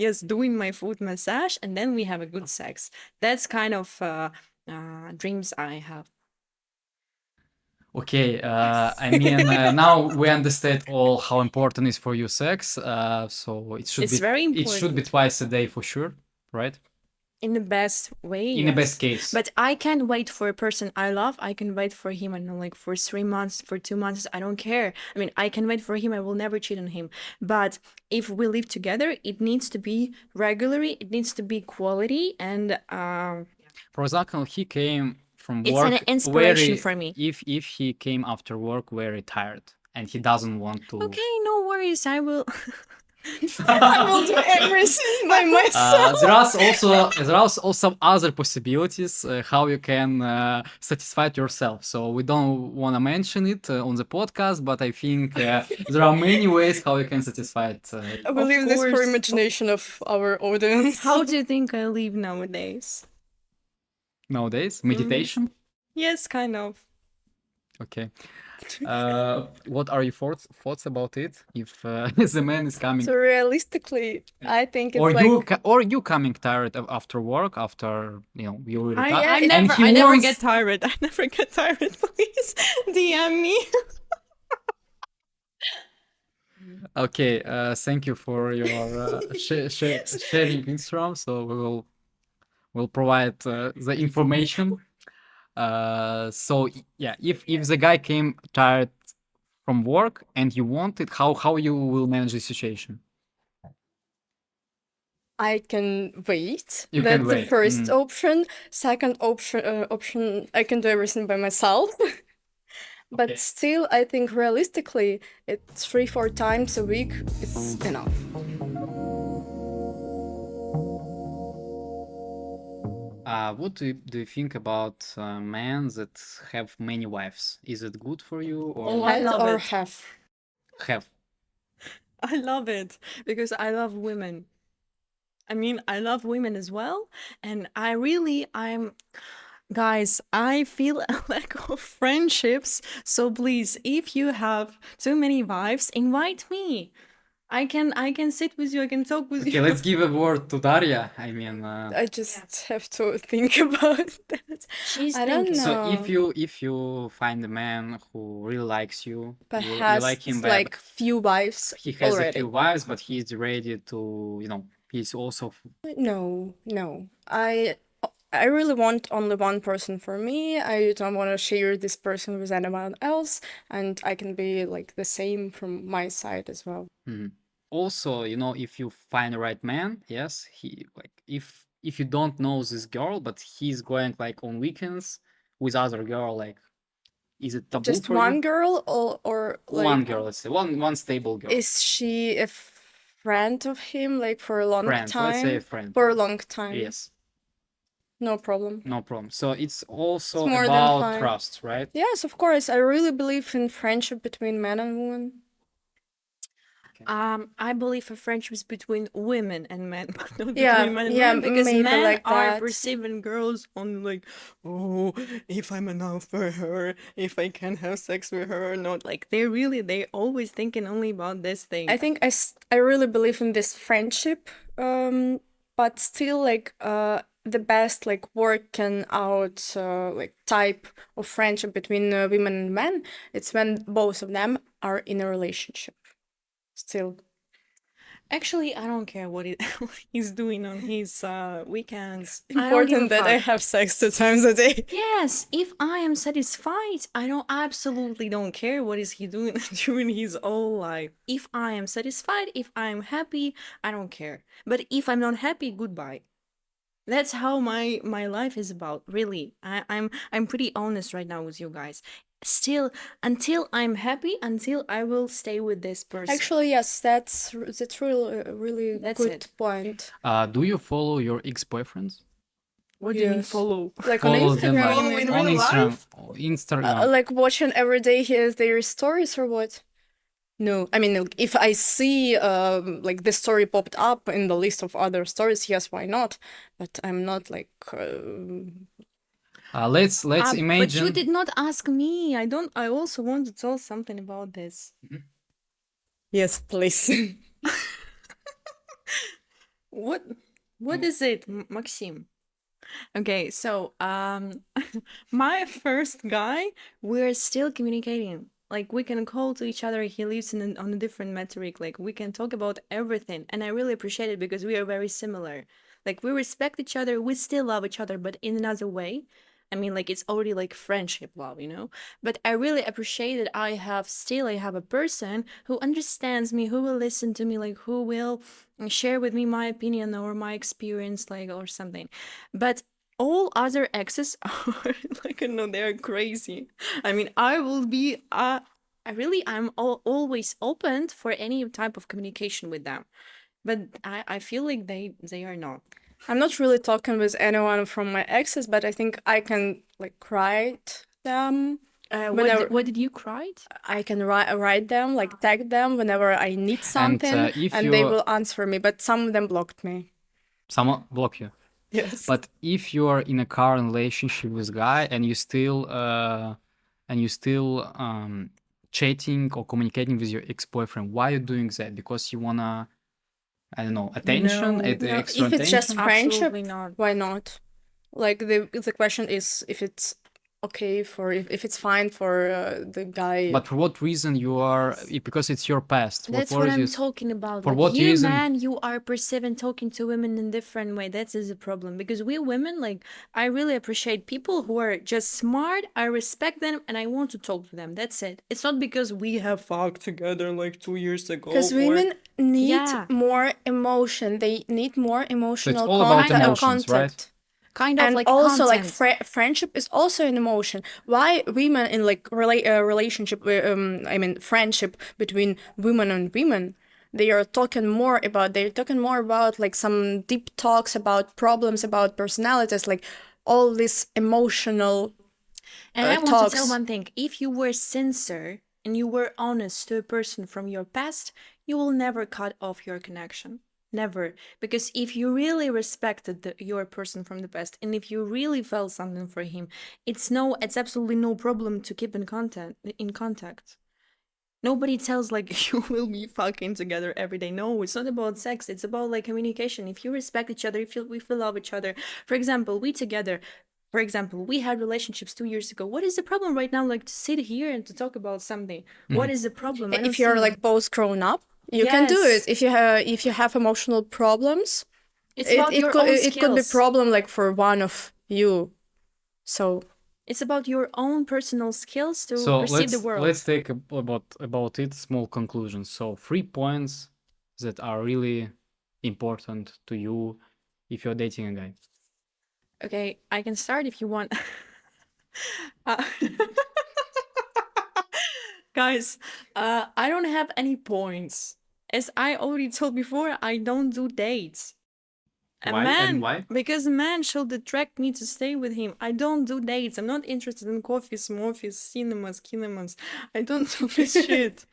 Yes, doing my foot massage, and then we have a good sex. That's kind of dreams I have. Okay, I mean, now we understand all how important is for you sex. So It's very it should be important. twice a day for sure, right? In the best way, In the best yes. case. But I can't wait for a person I love. I can wait for him, I know, like for 3 months, for 2 months. I don't care. I mean, I can wait for him. I will never cheat on him. But if we live together, it needs to be regularly. It needs to be quality, and For example, he came from it's an work inspiration very for me. if he came after work very tired and he doesn't want to Okay, no worries. I will. I will do everything by myself. there are also some other possibilities how you can satisfy yourself. So we don't want to mention it on the podcast, but I think there are many ways how you can satisfy it. I will leave this for course. imagination of our audience. How do you think I live nowadays? Nowadays, meditation. Yes, kind of. Okay. What are your thoughts about it? If the man is coming, So realistically, I think it's or like or you coming tired after work after you really I, tired, I it- never, he I never wants- get tired. I never get tired. Please DM me. Okay, thank you for your sharing Instagram. So we'll provide the information. So yeah, if the guy came tired from work and you want it, how you will manage the situation? I can wait. You That's can the wait. first option. Second option, I can do everything by myself. But Okay. still, I think realistically, it's 3-4 times a week. It's enough. What do you think about men that have many wives? Is it good for you or Oh, I Had love or it. have. have? I love it because I love women. I mean, I love women as well. And guys, I feel a lack of friendships. So please, if you have too many wives, invite me. I can sit with you. I can talk with Okay, you. let's give a word to Daria. I mean, I just have to think about that. She's I don't thinking. know. so if you find a man who really likes you, But you has like him, like few wives he has a already. few wives, but he's ready to, he's also No. I I really want only one person for me. I don't want to share this person with anyone else, and I can be like the same from my side as well. Mhm. Also, if you find the right man, yes, he like if you don't know this girl, but he's going like on weekends with other girl, like is it taboo Just for you? one girl, or One like, girl, let's say one stable girl, is she a friend of him like for a long friend. Let's say a time? friend. For a long time. Yes, No problem. no problem. So it's It's also more than about fine. trust, right? Yes, of course. I really believe in friendship between man and woman. I believe in friendships between women and men, but not Yeah, between men and yeah, women, because maybe men like are that. perceiving girls on like, oh, if I'm enough for her, if I can have sex with her or not. Like they always thinking only about this thing. I think I really believe in this friendship, but still like the best like working out like type of friendship between women and men. It's when both of them are in a relationship. Still. Actually, I don't care what, what he's doing on his weekends. I don't give a Important that I fuck. have sex 2 times a day. Yes, if I am satisfied, I don't absolutely don't care what is he doing during his whole life. If I am satisfied, if I am happy, I don't care. But if I'm not happy, goodbye. That's how my life is about. Really, I'm pretty honest right now with you guys. Still, until I'm happy, until I will stay with this person. Actually, yes, that's really That's good it. point. Do you follow your ex-boyfriends? What do you mean Yes. follow? Like on Follow them Instagram, you Follow mean? in on real Instagram. life? Instagram. Like watching every day his their stories or what? No, I mean like, if I see like the story popped up in the list of other stories, yes, why not? But I'm not like Let's But you imagine. did not ask me. I don't. I also want to tell something about this. yes, please. What? What is it, Maxim? Okay, so my first guy, we're still communicating. Like we can call to each other. He lives on a different metric. Like we can talk about everything, and I really appreciate it because we are very similar. Like we respect each other. We still love each other, but in another way. I mean, like it's already like friendship love, you know. But I really appreciate that I have a person who understands me, who will listen to me, like who will share with me my opinion or my experience, like or something. But all other exes are like, I don't know, they're crazy. I mean, I will be I'm always open for any type of communication with them, but I feel like they are not. I'm not really talking with anyone from my exes, but I think I can like write them whenever What did you cried? I can write them, like tag them whenever I need And something, if and they you will answer me. But some of them blocked me. someone block you, Yes. but if you are in a current relationship with guy and you still chatting or communicating with your ex-boyfriend, why are you doing that? Because you wanna, I don't know, attention, No. No, extra if it's just attention. friendship, Absolutely not. why not? Like the question is if it's okay for if it's fine for the guy. But for what reason you are? Because it's your past. That's What what is I'm you? talking about. For Like what you, reason? man, you are perceiving talking to women in different way. That is a problem because we women, like, I really appreciate people who are just smart. I respect them and I want to talk to them. That's it. It's not because we have fucked together like 2 years ago. Because Or women need yeah, more emotion. They need more So it's emotional all about Kind of. emotions, right? contact. kind of And like also like content. friendship is also an emotion. Why women in like relationship I mean friendship between women and women, they're talking more about like some deep talks about problems, about personalities, like all these emotional And I want to tell talks. one thing. If you were sincere and you were honest to a person from your past, you will never cut off your connection. Never. Because if you really respected your person from the past and if you really felt something for him, it's absolutely no problem to keep in contact. Nobody tells like you will be fucking together every day. No, it's not about sex. It's about like communication. If you respect each other, if we love each other. For example, we had relationships 2 years ago. What is the problem right now? Like to sit here and to talk about something. What is the problem? I don't If you're see. like both grown up, you can do Yes. it. If you have emotional problems, It's about your own it could be skills. problem like for one of you. So It's about your own personal skills to So perceive the let's world. let's take about it small conclusions. So 3 points that are really important to you if you're dating a guy. Okay, I can start if you want. Uh, guys, I don't have any points. As I already told before, I don't do dates. A Why and man, why? because a man should attract me to stay with him. I don't do dates. I'm not interested in coffees, morphies, cinemas, kinemas. I don't do this shit.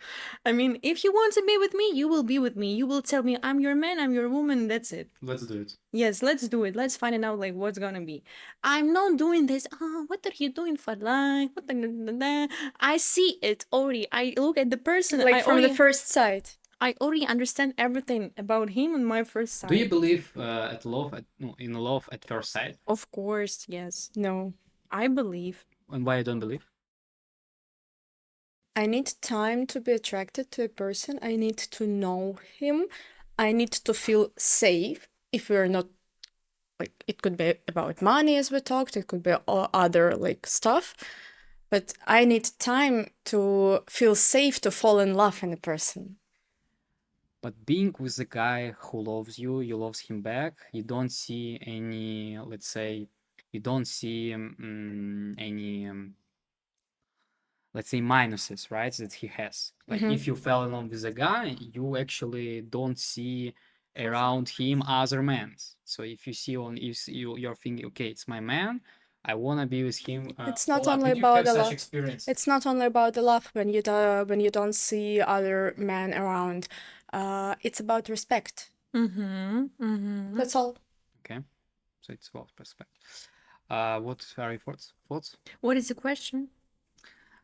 I mean, if you want to be with me, you will be with me. You will tell me I'm your man, I'm your woman. That's it. Let's do it. Yes, let's do it. Let's find it out like what's gonna be. I'm not doing this. Oh, what are you doing for life? What the. I see it already. I look at the person. like from the first sight. I already understand everything about him on my first Do you sight. believe in love at first sight? Of course, yes. No. I believe. And why you don't believe? I need time to be attracted to a person. I need to know him. I need to feel safe. If we're not like, it could be about money as we talked, it could be other like stuff. But I need time to feel safe to fall in love in a person. But being with a guy who loves you, you loves him back, you don't see any, let's say, you don't see any, let's say, minuses, right, that he has. Like if you fell in love with a guy, you actually don't see around him other men. So if you see you're thinking, okay, it's my man, I wanna be with him. It's not a lot. only Did you about have the such love. experience? It's not only about the love when you don't see other men around. It's about respect. That's all. Okay, so it's about perspective. What are your thoughts? What is the question?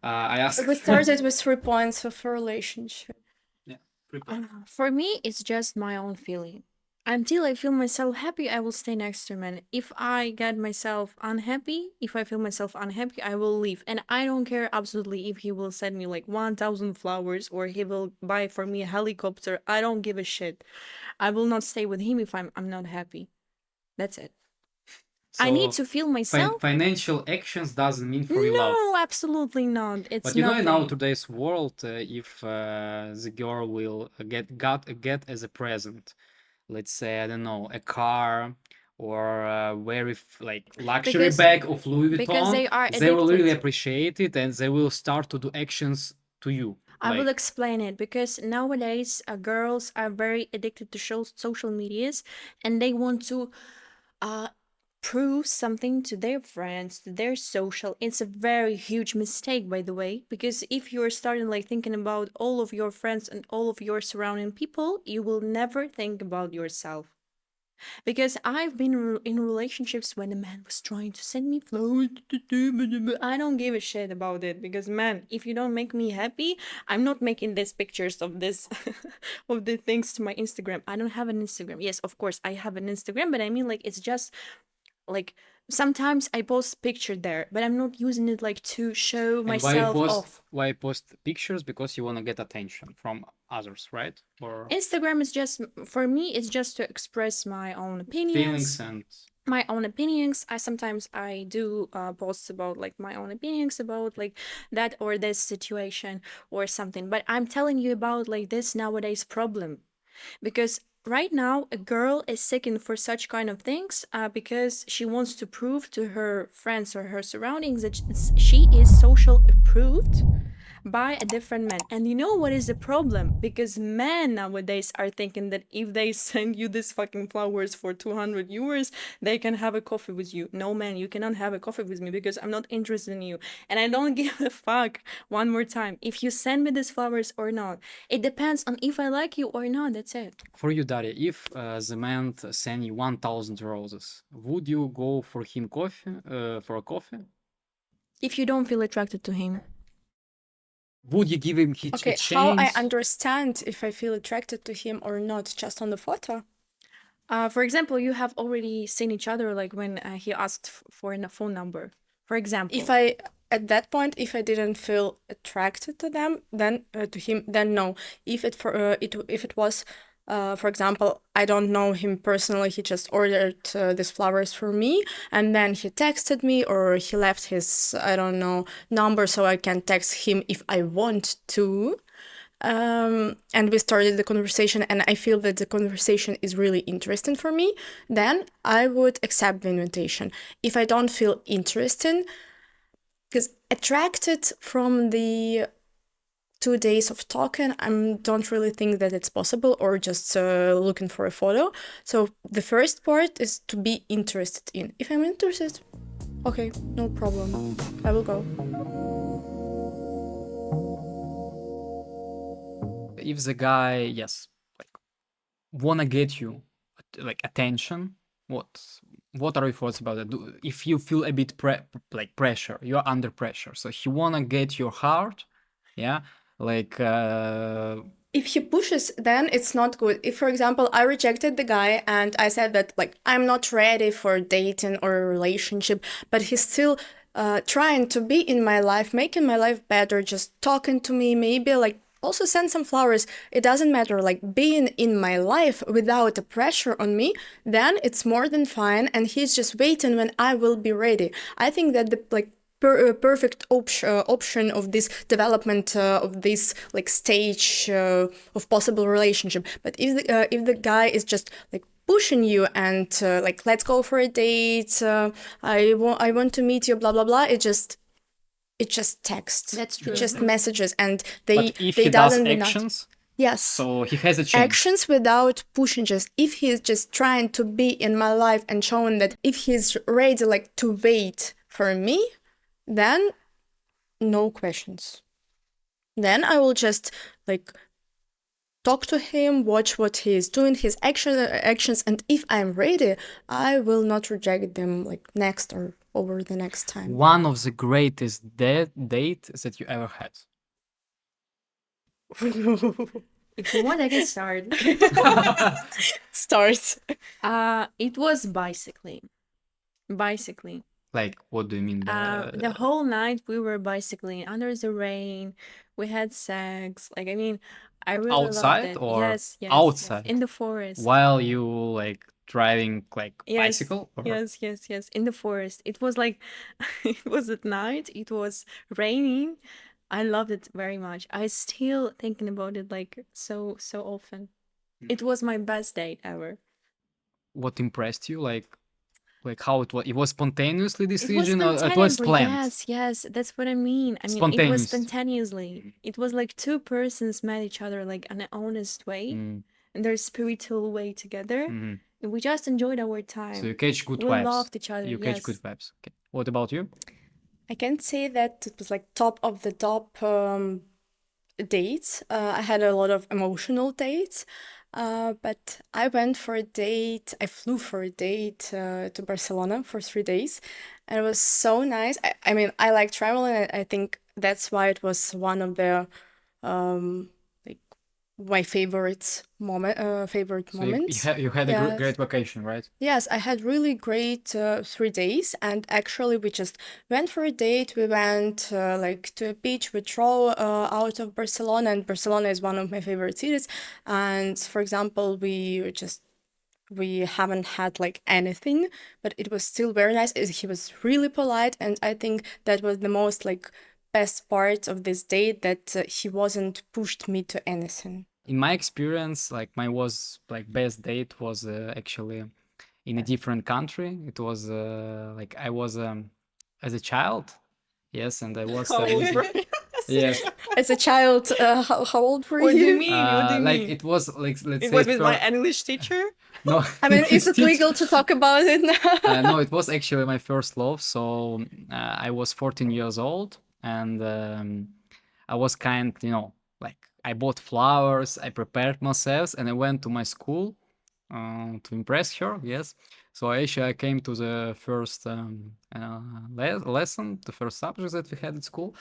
I asked. We started with 3 points of a relationship. Yeah, 3 points. For me, it's just my own feeling. Until I feel myself happy, I will stay next to a man. If I get myself unhappy, if I feel myself unhappy, I will leave. And I don't care absolutely if he will send me like 1,000 flowers or he will buy for me a helicopter. I don't give a shit. I will not stay with him if I'm not happy. That's it. I need So to feel myself. financial actions doesn't mean for you love. No, absolutely not. It's But you know, in nothing. now today's world, if the girl will get as a present, let's say, I don't know, a car or a very like luxury Because- bag of Louis because Vuitton, they are they will really addicted. appreciate it and they will start to do actions to you. I will Like, explain it because nowadays girls are very addicted to social medias and they want to uh, prove something to their friends, to their social. It's a very huge mistake, by the way, because if you're starting like thinking about all of your friends and all of your surrounding people, you will never think about yourself. Because I've been in relationships when a man was trying to send me flowers. I don't give a shit about it because man, if you don't make me happy, I'm not making these pictures of this of the things to my Instagram. I don't have an Instagram. Yes, of course I have an Instagram, but I mean like it's just like sometimes I post picture there, but I'm not using it like to show and myself off. why you post pictures? Because you want to get attention from others, right? Or Instagram is just for me. It's just to express my own feelings opinions. and My own opinions. I do posts about like my own opinions about like that or this situation or something, but I'm telling you about like this nowadays problem because right now a girl is seeking for such kind of things because she wants to prove to her friends or her surroundings that she is social approved by a different man. And you know what is the problem? Because men nowadays are thinking that if they send you this fucking flowers for 200 euros, they can have a coffee with you. No, man, you cannot have a coffee with me because I'm not interested in you. And I don't give a fuck, one more time, if you send me these flowers or not. It depends on if I like you or not. That's it. for you, Daria, if the man send you 1,000 roses, would you go for him for a coffee? If you don't feel attracted to him. Would you give him a Okay, chance? how I understand if I feel attracted to him or not just on the photo? For example, you have already seen each other like when he asked for a phone number. For example. If I at that point, if I didn't feel attracted to them, then to him, then no. If it was For example, I don't know him personally. He just ordered these flowers for me, and then he texted me or he left his, I don't know, number so I can text him if I want to. And we started the conversation, and I feel that the conversation is really interesting for me. Then I would accept the invitation. If I don't feel interested, because attracted from the 2 days of talking, I don't really think that it's possible, or just looking for a photo. So the first part is to be interested in. If I'm interested, okay, no problem. I will go. If the guy, yes, like wanna get you like attention, what are your thoughts about it? If you feel a bit like pressure, you're under pressure, so he wanna get your heart, yeah, like If he pushes, then it's not good. If, for example, I rejected the guy and I said that, like, I'm not ready for dating or a relationship, but he's still trying to be in my life, making my life better, just talking to me, maybe like also send some flowers. It doesn't matter, like being in my life without a pressure on me, then it's more than fine. And he's just waiting when I will be ready. I think that the like perfect option of this development of this like stage of possible relationship. But if the guy is just like pushing you and like, let's go for a date, I want to meet you, blah blah blah, it's just text. That's It's true. just messages, and but if they he does doesn't not. actions, Yes. so he has a chance. Actions without pushing. Just if he's just trying to be in my life and showing that if he's ready like to wait for me, then no questions. Then I will just like talk to him, watch what he's doing, his actions, and if I'm ready, I will not reject them like next or over the next time. One of the greatest dates that you ever had. If you want, I can start. Start. It was bicycling. Bicycling. Like, what do you mean by The whole night we were bicycling under the rain. We had sex. Like, I mean, I really loved outside it. or Yes, yes, yes. outside? In the forest. While you like driving like Yes, bicycle? Or? yes, yes, yes. In the forest. It was like, it was at night. It was raining. I loved it very much. I still thinking about it like so often. It was my best date ever. What impressed you? Like how it was? It was spontaneously It was decision or it was spontaneously. planned? Yes, yes, that's what I mean. I mean, it was Spontaneous. spontaneously. It was like two persons met each other like in an honest way, in their spiritual way together. Mhm. And we just enjoyed our So time. you catch good We vibes. loved each other. You catch good Yes. vibes. Okay. What about you? I can't say that it was like top of the top dates. I had a lot of emotional dates, but I went for a date. I flew for a date to Barcelona for 3 days, and it was so nice. I mean, I like traveling, and I think that's why it was one of the like my favorite So you, moments. you had a Yes. great vacation, right? Yes, I had really great 3 days, and actually we just went for a date. We went like to a beach. We drove out of Barcelona, and Barcelona is one of my favorite cities. And for example, we haven't had like anything, but it was still very nice. He was really polite, and I think that was the most like best part of this date, that he wasn't pushed me to anything. In my experience, like my best date was actually in a different country. It was like I was as a child, yes, and I was How old were you? yes. As a child, how old were What do you you? mean? What do you Like mean? it was like let's It say was with my fir- English teacher? no. I mean, is it Teach- legal to talk about it now? no, it was actually my first love. So I was 14 years old, and I was like I bought flowers, I prepared myself, and I went to my school to impress her. Yes. So actually, I came to the first lesson, the first subject that we had at school.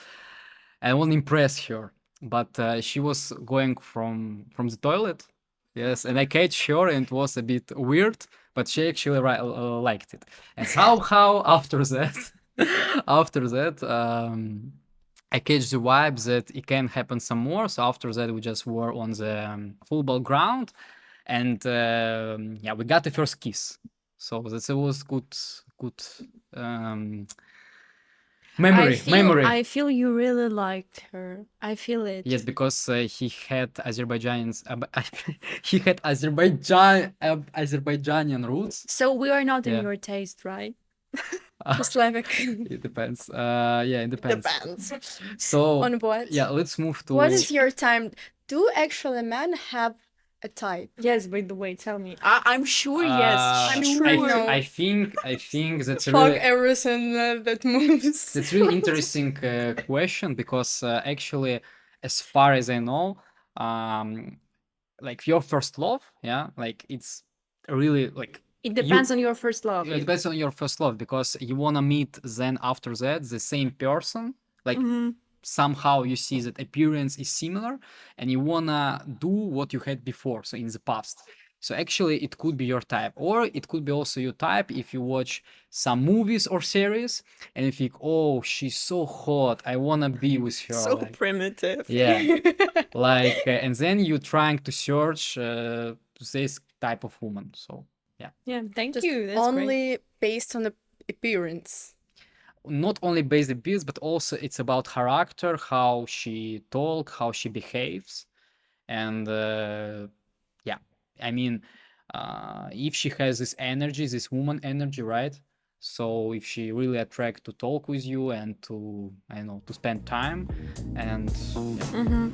I want to impress her, but she was going from the toilet. Yes, and I catch her, and it was a bit weird, but she actually liked it. And somehow after that, after that, I catch the vibe that it can happen some more. So after that, we just were on the football ground, And yeah, we got the first kiss. So that was good um, memory. I feel you really liked her. I feel Yes, it. because he had Azerbaijanians, he had Azerbaijanian roots. So we are not in Yeah. your taste, right? Slavic. It depends. Yeah, it depends. Depends. So On what? yeah, let's move What to is your time? Do actually men have a type? Yes, by the way, tell me. I'm sure, yes, I'm sure I sure. no. think that's a Fuck really everything that moves. interesting question because actually, as far as I know, um, like your first love, yeah, like it's really like It you. depends on your first love. It depends on your first love because you wanna meet then after that the same person, like Hmm. somehow you see that appearance is similar and you wanna do what you had before, so in the past. So actually it could be your type, or it could be also your type if you watch some movies or series and you think, oh, she's so hot, I wanna be with her, So like, primitive. yeah, like and then you trying to search this type of woman. So yeah, Yeah, thank Just you. That's great. only based on the appearance. not only based on this, but also it's about character, how she talk, how she behaves, and yeah, I mean, if she has this energy, this woman energy, right? So if she really attract to talk with you and to, I don't know, to spend time, and yeah.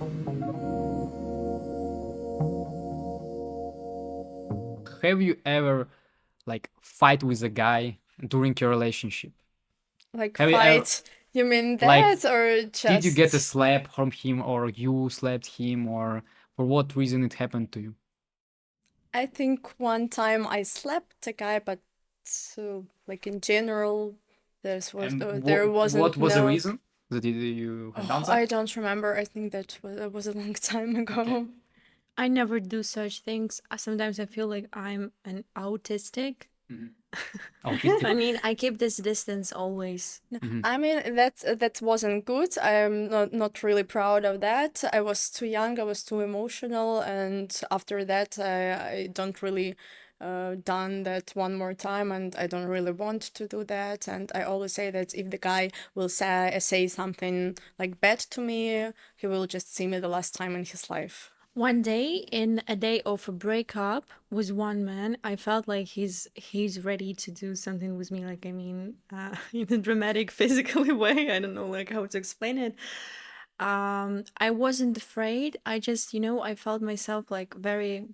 Have you ever like fight with a guy during your relationship? Like Have you ever fight. You mean like that or did you get a just slap from him or you slapped him or for what reason it happened to you? I think one time I slapped a guy, but like in general, And there wasn't what was the no. reason that you had done Oh, that? I don't remember. I think that was a long time Okay. ago. I never do such things. Sometimes I feel like I'm an autistic. Mhm. Autistic. I mean, I keep this distance always. No, Mhm. I mean that wasn't good. I'm not really proud of that. I was too young. I was too emotional, and after that, I don't really done that one more time, and I don't really want to do that. And I always say that if the guy will say something like bad to me, he will just see me the last time in his life. One day, in a day of a breakup with one man, I felt like he's ready to do something with me. Like, I mean, in a dramatic, physically way. I don't know like how to explain it. I wasn't afraid. I just, I felt myself like very,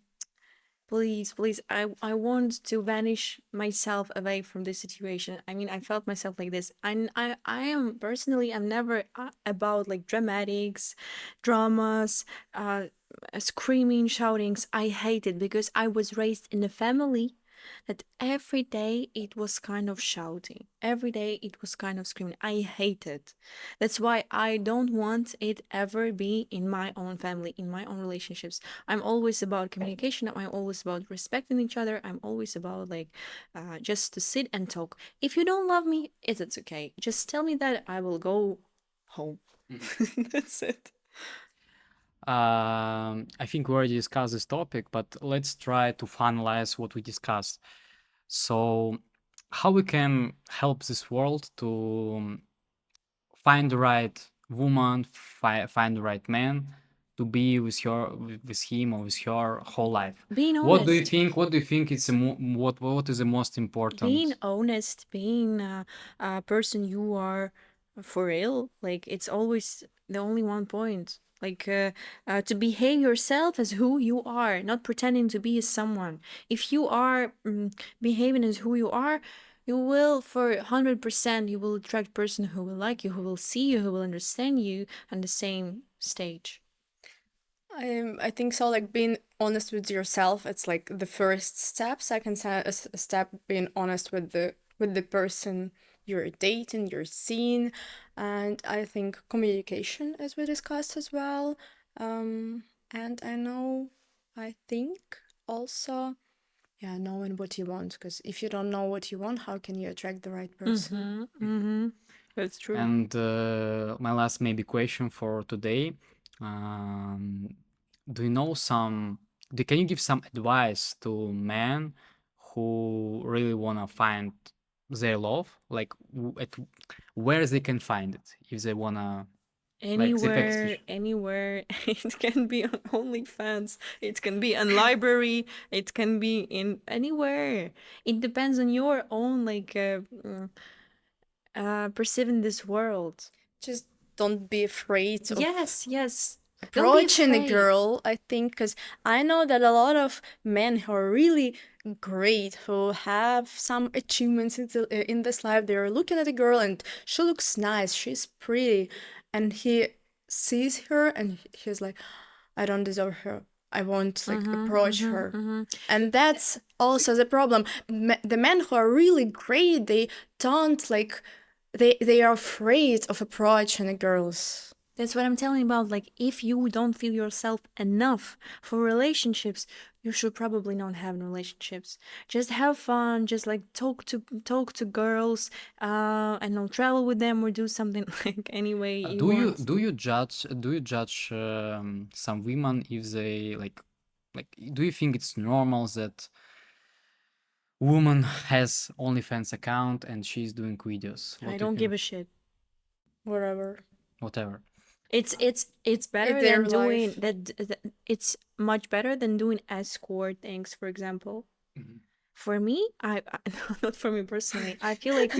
please, please, I want to vanish myself away from this situation. I mean, I felt myself like this. I am personally, I'm never about like dramatics, dramas, screaming, shoutings. I hate it because I was raised in a family that every day it was kind of shouting. Every day it was kind of screaming. I hate it. That's why I don't want it ever be in my own family, in my own relationships. I'm always about communication. I'm always about respecting each other. I'm always about like just to sit and talk. If you don't love me, it's okay. Just tell me that I will go home. That's it. I think we already discussed this topic, but let's try to finalize what we discussed. So, how we can help this world to find the right woman, find the right man to be with him or with her whole life. Being What do you honest. think? What do you think is what is the most Being important? honest, being a person you are for real, like it's always the only one point. Like to behave yourself as who you are, not pretending to be someone. If you are behaving as who you are, you will, for 100%, you will attract person who will like you, who will see you, who will understand you on the same stage. I think so. Like being honest with yourself, it's like the first step. Second step, being honest with the person you're dating, you're seeing, and I think communication, as we discussed as well. And I think also, yeah, knowing what you want. Because if you don't know what you want, how can you attract the right person? Mm-hmm. Mm-hmm. That's true. And my last maybe question for today: um, do you know some can you give some advice to men who really wanna find their love, like where they can find it if they wanna, like the Anywhere, package? anywhere. It can be on OnlyFans. It can be in library. It can be in anywhere. It depends on your own perceiving this world. Just don't be afraid of Yes, yes. Don't be approaching a afraid. girl, I think, because I know that a lot of men who are really great, who have some achievements in this life, they're looking at a girl and she looks nice, she's pretty, and he sees her and he's like, I don't deserve her. I won't like approach her. And that's also the problem. The men who are really great, they don't like, they are afraid of approaching girls. That's what I'm telling about. Like, if you don't feel yourself enough for relationships, you should probably not have relationships. Just have fun. Just like talk to girls. And not travel with them or do something like anyway you want. Do you judge some women if they like do you think it's normal that woman has OnlyFans account and she's doing videos? I What do you don't think? give a shit. Whatever. Whatever. It's better their than doing life. that. It's much better than doing escort things, for example. For me, I not for me personally. I feel like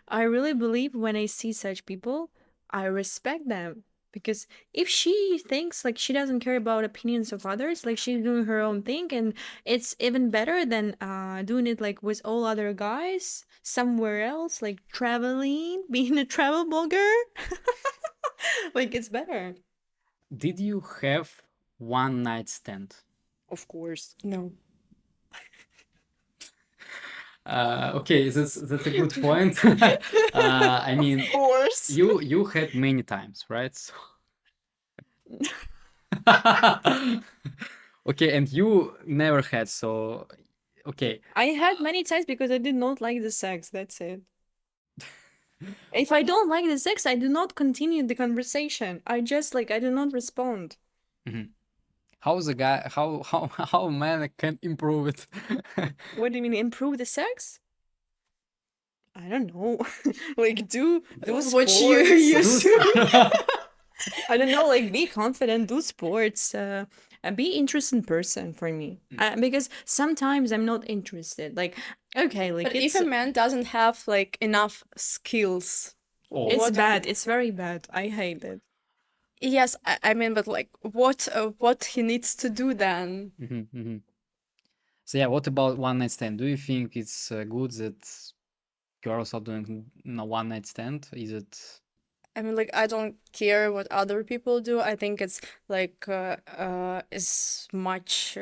I really believe when I see such people, I respect them. Because if she thinks like she doesn't care about opinions of others, like she's doing her own thing, and it's even better than doing it like with all other guys somewhere else, like traveling, being a travel blogger. Like it's better. Did you have one night stand? Of course. No. Okay, that's a good point. I mean, Of course. you had many times, right? So... Okay, and you never had, so okay. I had many times because I did not like the sex. That's it. If I don't like the sex, I do not continue the conversation. I just like I do not respond. How's a guy? How a man can improve it? What do you mean improve the sex? I don't know. Like do What sports. you used to. I don't know. Like be confident, do sports. Be interesting person for me. Because sometimes I'm not interested. Like okay, like But if a man doesn't have like enough skills, Oh. it's what- bad. It's very bad. I hate it. yes, I mean, but like, what he needs to do then? So yeah, what about one night stand? Do you think it's good that girls are doing one night stand? Is it? I mean, like, I don't care what other people do. I think it's like as much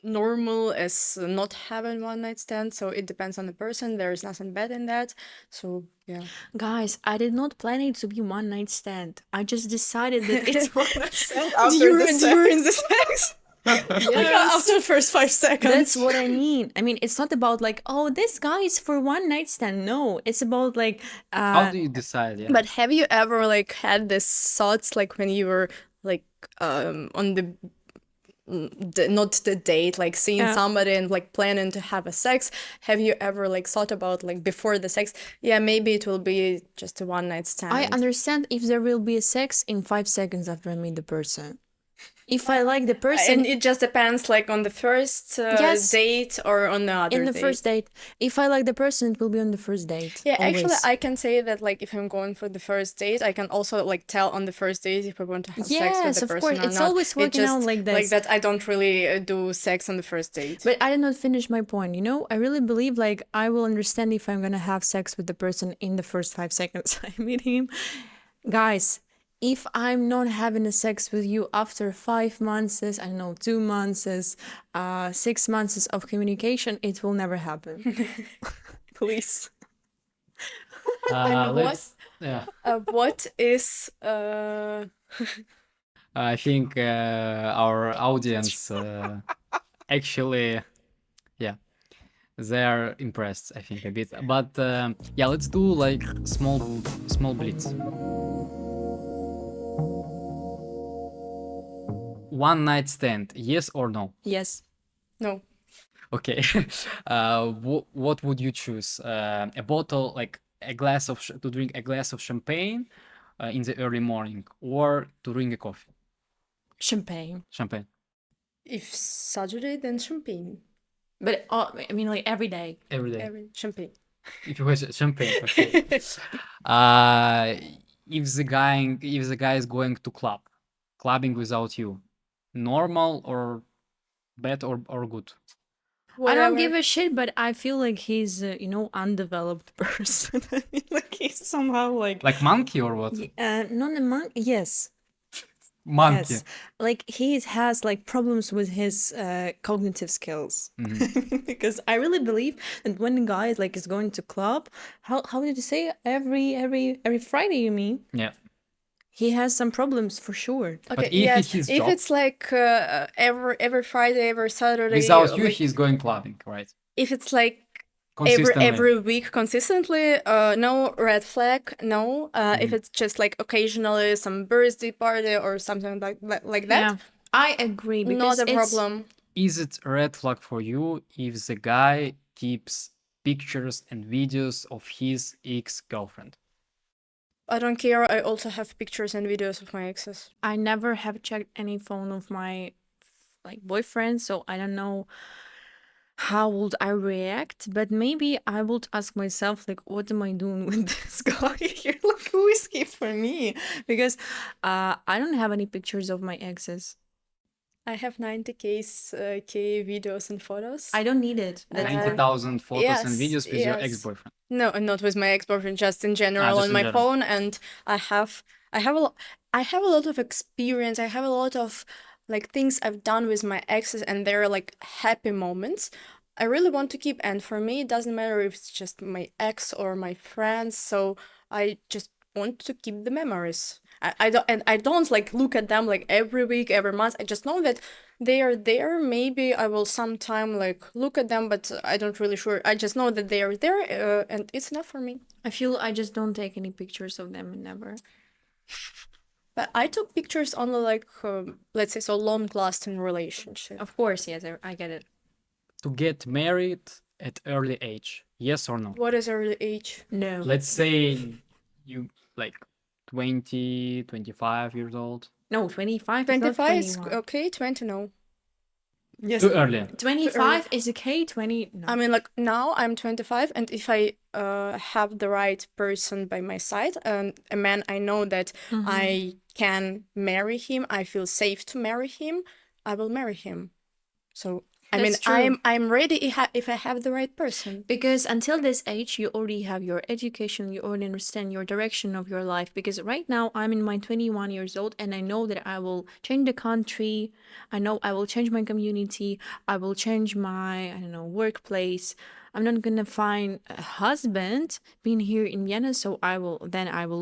normal as not having one night stand. So it depends on the person. There is nothing bad in that. So yeah. Guys, I did not plan it to be one night stand. I just decided that it's one night stand During the sex. Like after the first 5 seconds. That's what I mean. I mean, it's not about like, oh, this guy is for one night stand. No, it's about like, How do you decide? Yeah. But have you ever like had this thoughts like when you were like on not the date, like seeing Yeah. somebody and like planning to have a sex? Have you ever like thought about like before the sex? Yeah, maybe it will be just a one night stand. I understand if there will be a sex in 5 seconds after I meet the person. If I like the person, And it just depends like on the first Yes. date or on the other in the date. first date, if I like the person, it will be on the first date. Yeah, actually, always. I can say that like if I'm going for the first date, I can also like tell on the first date if I want to have sex with Yes, the of person course. or It's not. always It working out just, like Like this. that, I don't really do sex on the first date. But I did not finish my point. You know, I really believe like I will understand if I'm gonna have sex with the person in the first 5 seconds I meet him. Guys, if I'm not having a sex with you after 5 months, I don't know, 2 months, 6 months of communication, it will never happen. Please. And Let's. Yeah. what is I think our audience actually, yeah, they are impressed. I think a bit, but yeah, let's do like small blitz. one night stand, yes or no? Yes. No. Okay. What would you choose? A bottle, like a glass of to drink a glass of champagne in the early morning, or to drink a coffee? Champagne. Champagne If Saturday, then champagne. But I mean, like every day. every day. Every champagne. If you wish champagne, okay. Uh, if the guy is going to clubbing without you, normal or bad or good? I don't give Whatever. a shit, but I feel like he's, undeveloped person. I mean, like he's somehow like, Like monkey or what? not a monk. Yes, Monkey. yes. Like he has like problems with his cognitive skills. Because I really believe that when a guy like is going to club, how did you say every Friday? You mean Yeah. he has some problems for sure. Okay, if yes. his If job it's like every Friday, every Saturday, without you, like he's going clubbing, right? if it's like Consistently. every week consistently, no red flag, no. If it's just like occasionally some birthday party or something like that, Yeah, I agree because not a it's problem. Is it a red flag for you if the guy keeps pictures and videos of his ex-girlfriend? I don't care. I also have pictures and videos of my exes. I never have checked any phone of my like boyfriend, so I don't know how would I react, but maybe I would ask myself like what am I doing with this guy here? Like who is he for me? Because I don't have any pictures of my exes. I have 90k videos and photos. I don't need it. That's 90,000 photos and yes, videos with your yes. ex-boyfriend. No, not with my ex-boyfriend, just in general just on in my general. phone. And I have a lot of experience. I have a lot of like things I've done with my exes, and they're like happy moments. I really want to keep, and for me, it doesn't matter if it's just my ex or my friends. So I just want to keep the memories. I don't like look at them like every week, every month. I just know that they are there. Maybe I will sometime like look at them, but I don't really sure. I just know that they are there, and it's enough for me. I feel I just don't take any pictures of them never. But I took pictures only like let's say so long-lasting relationship. Of course, yes, I get it. To get married at early age, yes or no? What is early age? No. Let's say you like 20, 25 years old. No, 25 is not 25 is 21. okay. 20 no. Yes. Too early. 25 is okay, 20 no. I mean, like now I'm 25, and if I have the right person by my side, a man I know that I can marry him, I feel safe to marry him, I will marry him. So I mean, That's true. I'm ready if I have the right person. Because until this age, you already have your education, you already understand your direction of your life. Because right now, I'm in my 21 years old, and I know that I will change the country. I know I will change my community. I will change my, I don't know, workplace. I'm not gonna find a husband being here in Vienna, so I will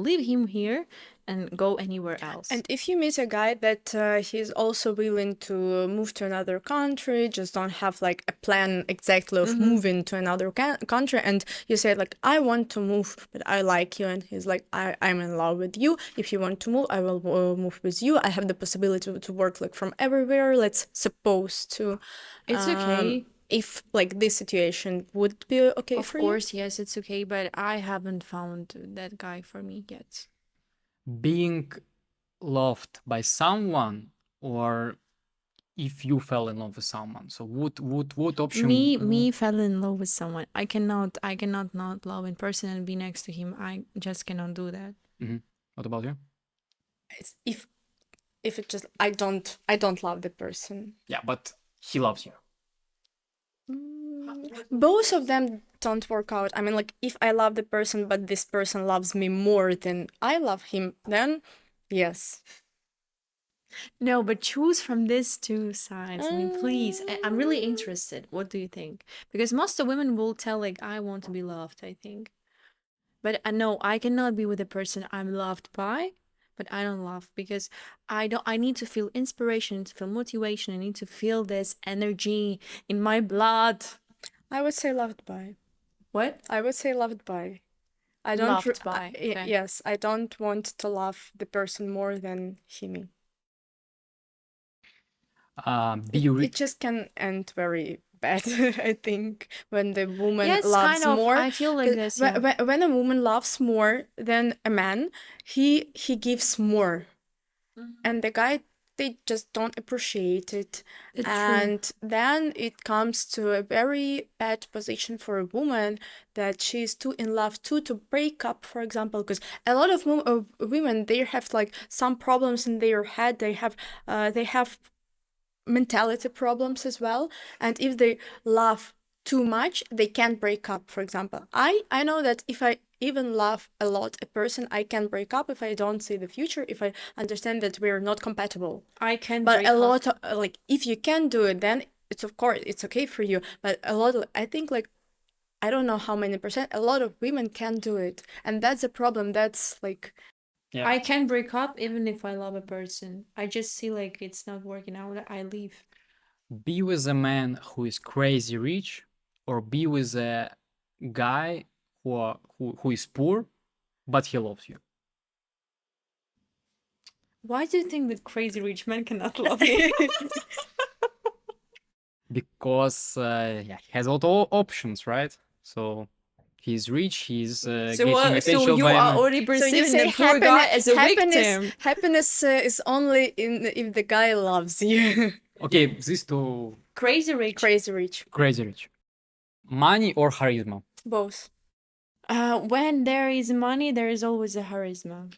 leave him here and go anywhere else. And if you meet a guy that he's also willing to move to another country, just don't have like a plan exactly of moving to another country, and you say like, I want to move, but I like you, and he's like, I'm in love with you. If you want to move, I will move with you. I have the possibility to work like from everywhere. Let's suppose to. It's okay. If like this situation would be okay Of for course, yes, it's okay, but I haven't found that guy for me yet. Being loved by someone, or if you fell in love with someone. So what option? Me fell in love with someone. I cannot not love in person and be next to him. I just cannot do that. What about you? It's if it just I don't love the person. Yeah, but he loves you. Both of them don't work out. I mean, like, if I love the person, but this person loves me more than I love him, then yes. No, but choose from these two sides. I mean, please. I'm really interested. What do you think? Because most of women will tell like, I want to be loved, I think. But no, I cannot be with a person I'm loved by, but I don't love, because I need to feel inspiration, to feel motivation. I need to feel this energy in my blood. I would say loved by. What? I would say loved by. I don't Loved by, okay. yes, I don't want to love the person more than he me. Be It just can end very bad, I think, when the woman Yes, loves kind of. more. I feel like 'Cause this, yeah. when a woman loves more than a man, he gives more, and the guy, they just don't appreciate it. It's true. And then it comes to a very bad position for a woman, that she's too in love too to break up, for example, because a lot of women, they have like some problems in their head. They have mentality problems as well, and if they love too much, they can't break up. For example, I know that if I even love a lot a person, I can break up if I don't see the future, if I understand that we're not compatible. I can But break a up. lot of, like, if you can do it, then it's, of course, it's okay for you. But a lot of, I think, like, I don't know how many percent, a lot of women can't do it, and that's a problem. That's like, Yeah. I can break up even if I love a person. I just see like it's not working out. I leave. Be with a man who is crazy rich, or be with a guy who is poor, but he loves you. Why do you think that crazy rich men cannot love me? Because yeah, he has a lot of options, right? So he's rich, he's So getting so attention you by are men. already so you perceiving say the poor guy as a happiness, victim. happiness is only in if the guy loves you. Okay, these two Crazy rich. Crazy rich. crazy rich. Money or charisma? Both. When there is money, there is always a charisma.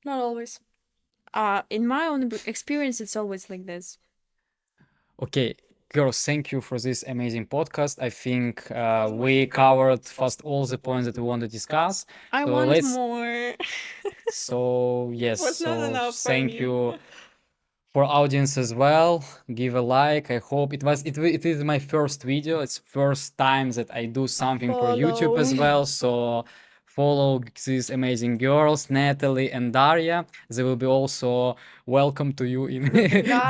Not always. In my own experience, it's always like this. Okay, girls, thank you for this amazing podcast. I think we covered fast all the points that we want to discuss. I So want let's. more. So yes, Was not so enough for thank me. you for audience as well. Give a like. I hope it is my first video. It's first time that I do something for YouTube as Follow. well. So follow these amazing girls, Natalie and Daria. They will be also welcome to you in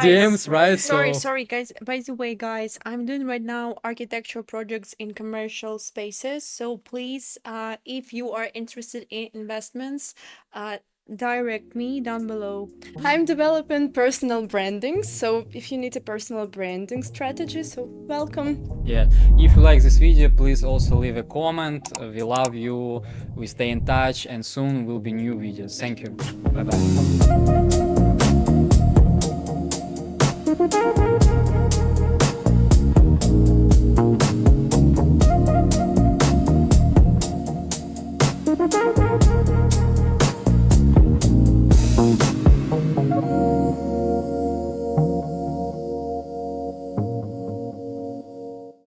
DMs, right? Sorry, guys. By the way, guys, I'm doing right now architectural projects in commercial spaces. So please, if you are interested in investments, direct me down below. I'm developing personal branding, so if you need a personal branding strategy, so welcome. Yeah, if you like this video, please also leave a comment. We love you. We stay in touch, and soon will be new videos. Thank you. Bye bye.